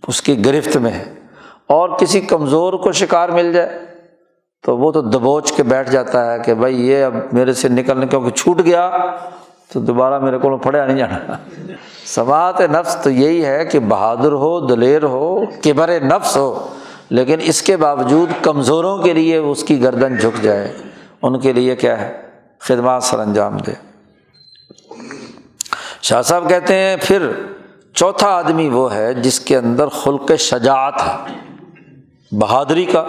اس کی گرفت میں ہے۔ اور کسی کمزور کو شکار مل جائے تو وہ تو دبوچ کے بیٹھ جاتا ہے کہ بھائی یہ اب میرے سے نکلنے، کیونکہ چھوٹ گیا تو دوبارہ میرے کو پڑیا نہیں جانا۔ سماحت نفس تو یہی ہے کہ بہادر ہو، دلیر ہو، کبر نفس ہو، لیکن اس کے باوجود کمزوروں کے لیے اس کی گردن جھک جائے، ان کے لیے کیا ہے، خدمات سر انجام دے۔ شاہ صاحب کہتے ہیں پھر چوتھا آدمی وہ ہے جس کے اندر خلق شجاعت ہے، بہادری کا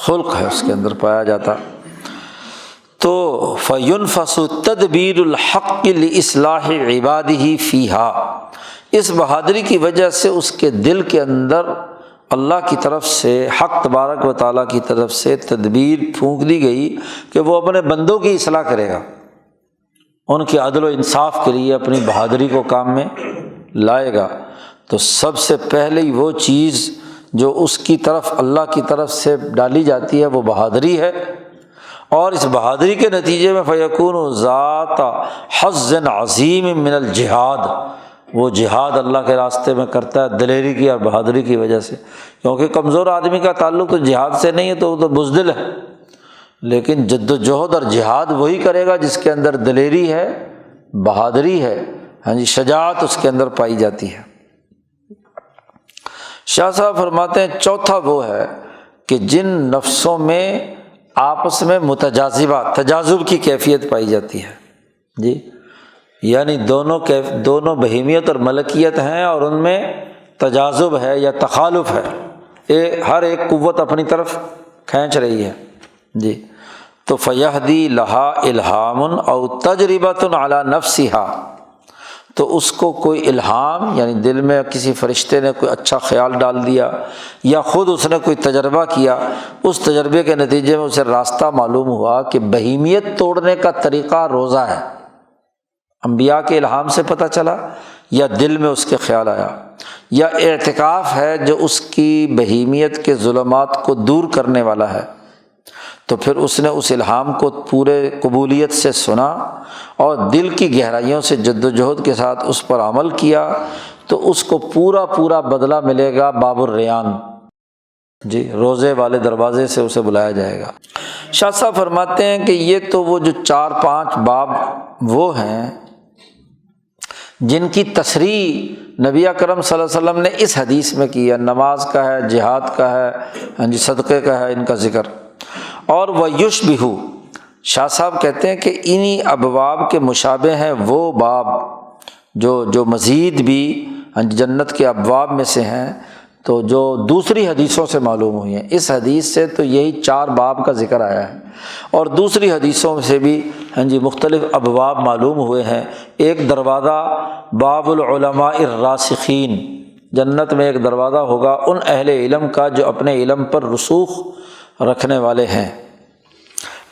خلق ہے اس کے اندر پایا جاتا۔ تو فَيُنْفَسُ تَدْبِيرُ الْحَقِّ لِإِصْلَاحِ عِبَادِهِ فِيهَا، اس بہادری کی وجہ سے اس کے دل کے اندر اللہ کی طرف سے، حق تبارک و تعالیٰ کی طرف سے تدبیر پھونک دی گئی کہ وہ اپنے بندوں کی اصلاح کرے گا، ان کے عدل و انصاف کے لیے اپنی بہادری کو کام میں لائے گا۔ تو سب سے پہلے وہ چیز جو اس کی طرف اللہ کی طرف سے ڈالی جاتی ہے وہ بہادری ہے، اور اس بہادری کے نتیجے میں فَيَكُونُ ذَاتَ حَظٍّ عَظِيمٍ مِّنَ الْجِهَادِ، وہ جہاد اللہ کے راستے میں کرتا ہے دلیری کی اور بہادری کی وجہ سے، کیونکہ کمزور آدمی کا تعلق تو جہاد سے نہیں ہے تو وہ تو بزدل ہے، لیکن جد و جہد اور جہاد وہی کرے گا جس کے اندر دلیری ہے، بہادری ہے، شجاعت اس کے اندر پائی جاتی ہے۔ شاہ صاحب فرماتے ہیں چوتھا وہ ہے کہ جن نفسوں میں آپس میں متجاذبہ، تجاذب کی کیفیت پائی جاتی ہے، یعنی دونوں بہیمیت اور ملکیت ہیں اور ان میں تجاذب ہے یا تخالف ہے، ہر ایک قوت اپنی طرف کھینچ رہی ہے۔ تو فَيَهْدِي لَهَا إِلْهَامٌ أَوْ تَجْرِبَةٌ عَلَى نَفْسِهَا، تو اس کو کوئی الہام، یعنی دل میں کسی فرشتے نے کوئی اچھا خیال ڈال دیا یا خود اس نے کوئی تجربہ کیا، اس تجربے کے نتیجے میں اسے راستہ معلوم ہوا کہ بہیمیت توڑنے کا طریقہ روزہ ہے، انبیاء کے الہام سے پتہ چلا یا دل میں اس کے خیال آیا، یا اعتکاف ہے جو اس کی بہیمیت کے ظلمات کو دور کرنے والا ہے۔ تو پھر اس نے اس الہام کو پورے قبولیت سے سنا اور دل کی گہرائیوں سے جد و جہد کے ساتھ اس پر عمل کیا تو اس کو پورا بدلہ ملے گا باب الریان، جی روزے والے دروازے سے اسے بلایا جائے گا۔ شاہ صاحب فرماتے ہیں کہ یہ تو وہ جو 4-5 باب وہ ہیں جن کی تصریح نبی اکرم صلی اللہ علیہ وسلم نے اس حدیث میں کی ہے، نماز کا ہے، جہاد کا ہے، صدقے کا ہے، ان کا ذکر۔ اور وَيُشْبِهُ، شاہ صاحب کہتے ہیں کہ انہی ابواب کے مشابہ ہیں وہ باب جو مزید بھی جنت کے ابواب میں سے ہیں، تو جو دوسری حدیثوں سے معلوم ہوئی ہیں۔ اس حدیث سے تو یہی 4 باب کا ذکر آیا ہے، اور دوسری حدیثوں سے بھی مختلف ابواب معلوم ہوئے ہیں۔ ایک دروازہ باب العلماء الراسخین، جنت میں ایک دروازہ ہوگا ان اہل علم کا جو اپنے علم پر رسوخ رکھنے والے ہیں۔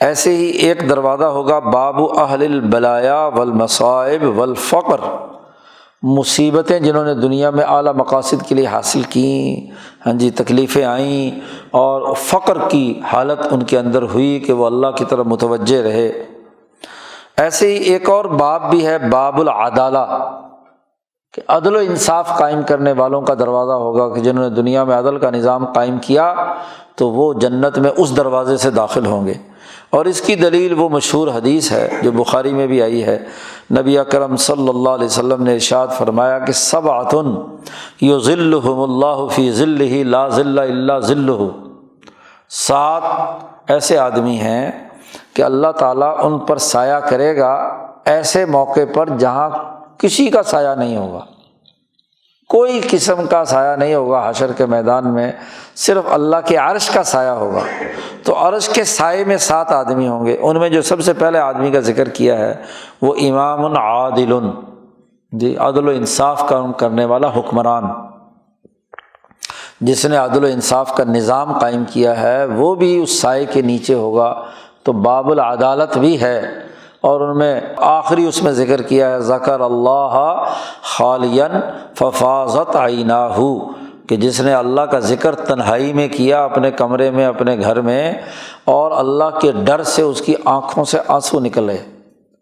ایسے ہی ایک دروازہ ہوگا باب اہل البلایا والمصائب والفقر، مصیبتیں جنہوں نے دنیا میں اعلیٰ مقاصد کے لیے حاصل کیں، تکلیفیں آئیں اور فقر کی حالت ان کے اندر ہوئی کہ وہ اللہ کی طرف متوجہ رہے۔ ایسے ہی ایک اور باب بھی ہے باب العدالہ، کہ عدل و انصاف قائم کرنے والوں کا دروازہ ہوگا کہ جنہوں نے دنیا میں عدل کا نظام قائم کیا تو وہ جنت میں اس دروازے سے داخل ہوں گے۔ اور اس کی دلیل وہ مشہور حدیث ہے جو بخاری میں بھی آئی ہے، نبی اکرم صلی اللہ علیہ وسلم نے ارشاد فرمایا کہ 7 یظلہم اللہ فی ظلہ لا ظل الا ظلہ، 7 ایسے آدمی ہیں کہ اللہ تعالیٰ ان پر سایہ کرے گا ایسے موقع پر جہاں کسی کا سایہ نہیں ہوگا، کوئی قسم کا سایہ نہیں ہوگا حشر کے میدان میں، صرف اللہ کے عرش کا سایہ ہوگا۔ تو عرش کے سائے میں 7 آدمی ہوں گے، ان میں جو سب سے پہلے آدمی کا ذکر کیا ہے وہ امام عادل، عدل و انصاف کا کرنے والا حکمران، جس نے عدل و انصاف کا نظام قائم کیا ہے وہ بھی اس سائے کے نیچے ہوگا۔ تو باب العدالت بھی ہے، اور ان میں آخری اس میں ذکر کیا ہے ذکر اللہ خالیا ففاضت عیناہ، کہ جس نے اللہ کا ذکر تنہائی میں کیا اپنے کمرے میں اپنے گھر میں، اور اللہ کے ڈر سے اس کی آنکھوں سے آنسو نکلے،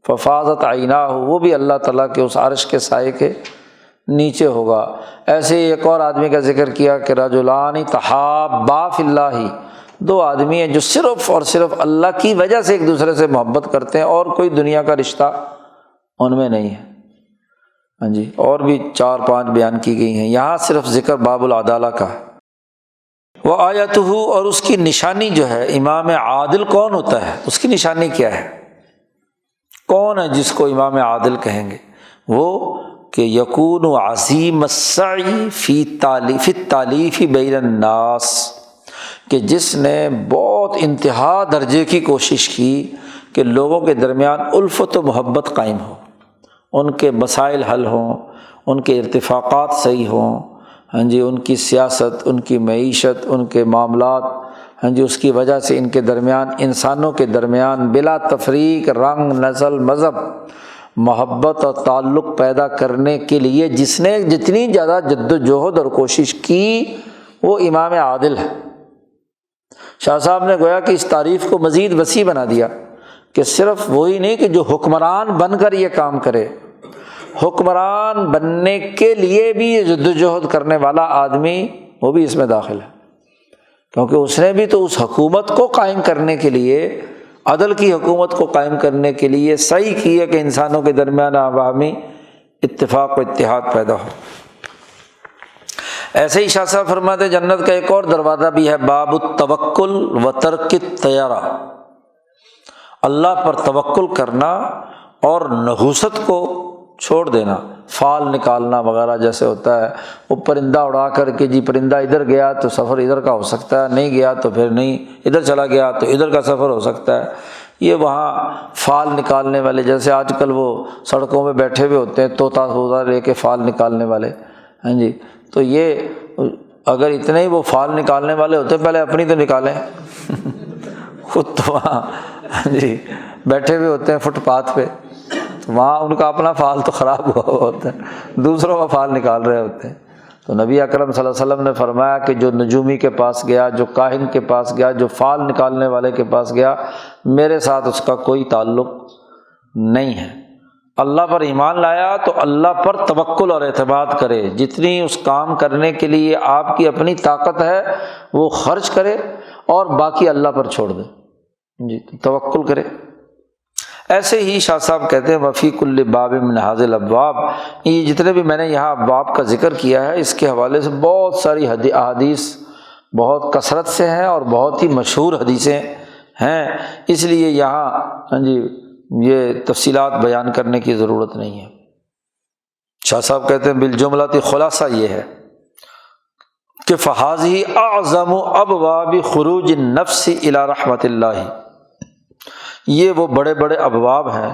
ففاضت عیناہ، وہ بھی اللہ تعالیٰ کے اس عرش کے سائے کے نیچے ہوگا۔ ایسے ہی ایک اور آدمی کا ذکر کیا کہ رجلان تحابا فی اللہ، 2 آدمی ہیں جو صرف اور صرف اللہ کی وجہ سے ایک دوسرے سے محبت کرتے ہیں اور کوئی دنیا کا رشتہ ان میں نہیں ہے۔ اور بھی 4-5 بیان کی گئی ہیں، یہاں صرف ذکر باب العدالہ کا ہے۔ وآیتہ، اور اس کی نشانی جو ہے، امام عادل کون ہوتا ہے، اس کی نشانی کیا ہے، کون ہے جس کو امام عادل کہیں گے؟ وہ کہ یکون عظیم السعی فی التالیف بین الناس، کہ جس نے بہت انتہا درجے کی کوشش کی کہ لوگوں کے درمیان الفت و محبت قائم ہو، ان کے مسائل حل ہوں، ان کے ارتفاقات صحیح ہوں، ان کی سیاست، ان کی معیشت، ان کے معاملات، اس کی وجہ سے ان کے درمیان، انسانوں کے درمیان بلا تفریق رنگ نسل مذہب محبت اور تعلق پیدا کرنے کے لیے جس نے جتنی زیادہ جد و جہد اور کوشش کی وہ امام عادل ہے۔ شاہ صاحب نے گویا کہ اس تعریف کو مزید وسیع بنا دیا کہ صرف وہی نہیں کہ جو حکمران بن کر یہ کام کرے، حکمران بننے کے لیے بھی یہ جد و جہد کرنے والا آدمی وہ بھی اس میں داخل ہے، کیونکہ اس نے بھی تو اس حکومت کو قائم کرنے کے لیے، عدل کی حکومت کو قائم کرنے کے لیے صحیح کی ہے کہ انسانوں کے درمیان عوامی اتفاق و اتحاد پیدا ہو۔ ایسے ہی شاہ صاحب فرماتے جنت کا ایک اور دروازہ بھی ہے باب التوکل و ترک الطیرہ، اللہ پر توکل کرنا اور نحوست کو چھوڑ دینا، فال نکالنا وغیرہ جیسے ہوتا ہے، وہ پرندہ اڑا کر کے جی پرندہ ادھر گیا تو سفر ادھر کا ہو سکتا ہے، نہیں گیا تو پھر نہیں، ادھر چلا گیا تو ادھر کا سفر ہو سکتا ہے، یہ وہاں فال نکالنے والے جیسے آج کل وہ سڑکوں میں بیٹھے ہوئے ہوتے ہیں طوطا لے کے فال نکالنے والے، تو یہ اگر اتنے ہی وہ فال نکالنے والے ہوتے پہلے اپنی تو نکالیں خود تو وہاں بیٹھے ہوئے ہوتے ہیں فٹ پاتھ پہ، تو وہاں ان کا اپنا فال تو خراب ہوا ہوتا ہے، دوسروں کا فال نکال رہے ہوتے ہیں، تو نبی اکرم صلی اللہ علیہ وسلم نے فرمایا کہ جو نجومی کے پاس گیا، جو کاہن کے پاس گیا، جو فال نکالنے والے کے پاس گیا، میرے ساتھ اس کا کوئی تعلق نہیں ہے۔ اللہ پر ایمان لایا تو اللہ پر توکل اور اعتماد کرے، جتنی اس کام کرنے کے لیے آپ کی اپنی طاقت ہے وہ خرچ کرے اور باقی اللہ پر چھوڑ دے، جی توکل کرے۔ ایسے ہی شاہ صاحب کہتے ہیں وفی کل باب من ھذہ الابواب، یہ جتنے بھی میں نے یہاں ابواب کا ذکر کیا ہے اس کے حوالے سے بہت ساری احادیث بہت کثرت سے ہیں اور بہت ہی مشہور حدیثیں ہیں، اس لیے یہاں جی یہ تفصیلات بیان کرنے کی ضرورت نہیں ہے۔ شاہ صاحب کہتے ہیں بالجملہ خلاصہ یہ ہے کہ فَهَذِهِ أَعْظَمُ أَبْوَابِ خُرُوجِ النَّفْسِ إِلَى رَحْمَةِ اللَّهِ، یہ وہ بڑے بڑے ابواب ہیں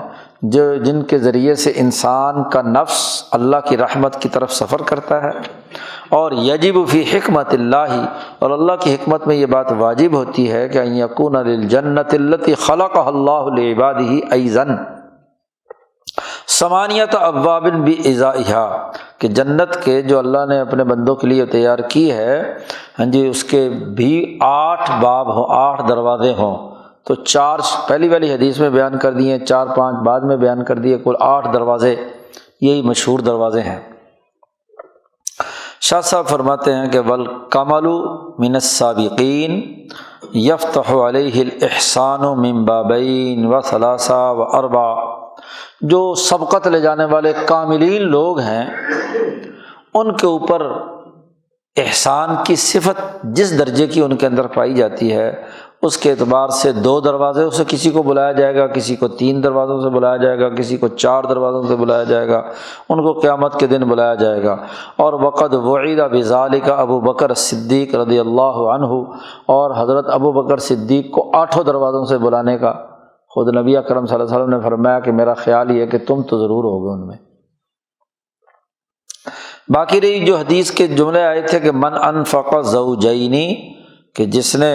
جن کے ذریعے سے انسان کا نفس اللہ کی رحمت کی طرف سفر کرتا ہے، اور یجب فی حکمت اللہ، اور اللہ کی حکمت میں یہ بات واجب ہوتی ہے کہ ان یکون للجنۃ التی خلقها اللہ لعبادہ ایضاً ثمانیۃ ابواب بازائها، کہ جنت کے جو اللہ نے اپنے بندوں کے لیے تیار کی ہے ہاں جی اس کے بھی 8 باب ہوں، 8 دروازے ہوں، تو 4 پہلی والی حدیث میں بیان کر دیے، 4-5 بعد میں بیان کر دیے، کل 8 دروازے یہی مشہور دروازے ہیں۔ شاہ صاحب فرماتے ہیں کہ والکمل من السابقین یفتح علیہ الاحسان من بابین وثلاثہ واربع، جو سبقت لے جانے والے کاملین لوگ ہیں ان کے اوپر احسان کی صفت جس درجے کی ان کے اندر پائی جاتی ہے اس کے اعتبار سے 2 دروازوں سے کسی کو بلایا جائے گا، کسی کو 3 دروازوں سے بلایا جائے گا، کسی کو 4 دروازوں سے بلایا جائے گا، ان کو قیامت کے دن بلایا جائے گا۔ اور وقد وعد بذلک ابو بکر صدیق رضی اللہ عنہ، اور حضرت ابو بکر صدیق کو 8 دروازوں سے بلانے کا خود نبی اکرم صلی اللہ علیہ وسلم نے فرمایا کہ میرا خیال یہ ہے کہ تم تو ضرور ہوگے ان میں۔ باقی رہی جو حدیث کے جملے آئے تھے کہ من انفق زوجین، کہ جس نے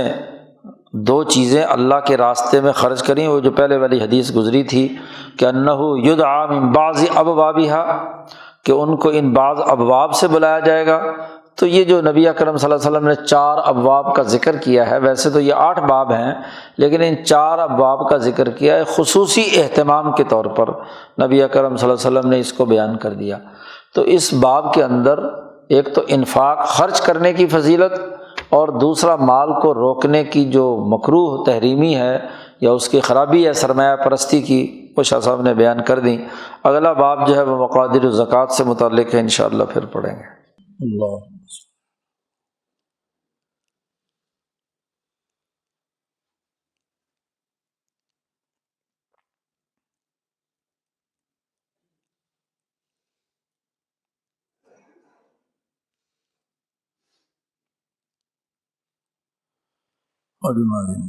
2 چیزیں اللہ کے راستے میں خرچ کریں، وہ جو پہلے والی حدیث گزری تھی کہ انہ یدعا من بعض ابوابها، کہ ان کو ان بعض ابواب سے بلایا جائے گا۔ تو یہ جو نبی اکرم صلی اللہ علیہ وسلم نے 4 ابواب کا ذکر کیا ہے، ویسے تو یہ 8 باب ہیں لیکن ان 4 ابواب کا ذکر کیا ہے خصوصی اہتمام کے طور پر، نبی اکرم صلی اللہ علیہ وسلم نے اس کو بیان کر دیا۔ تو اس باب کے اندر ایک تو انفاق خرچ کرنے کی فضیلت، اور دوسرا مال کو روکنے کی جو مکروہ تحریمی ہے یا اس کی خرابی ہے سرمایہ پرستی کی، وہ شاہ صاحب نے بیان کر دی۔ اگلا باب جو ہے وہ مقادیر الزکوٰۃ سے متعلق ہے، انشاءاللہ پھر پڑھیں گے۔ اللہ اجمعین۔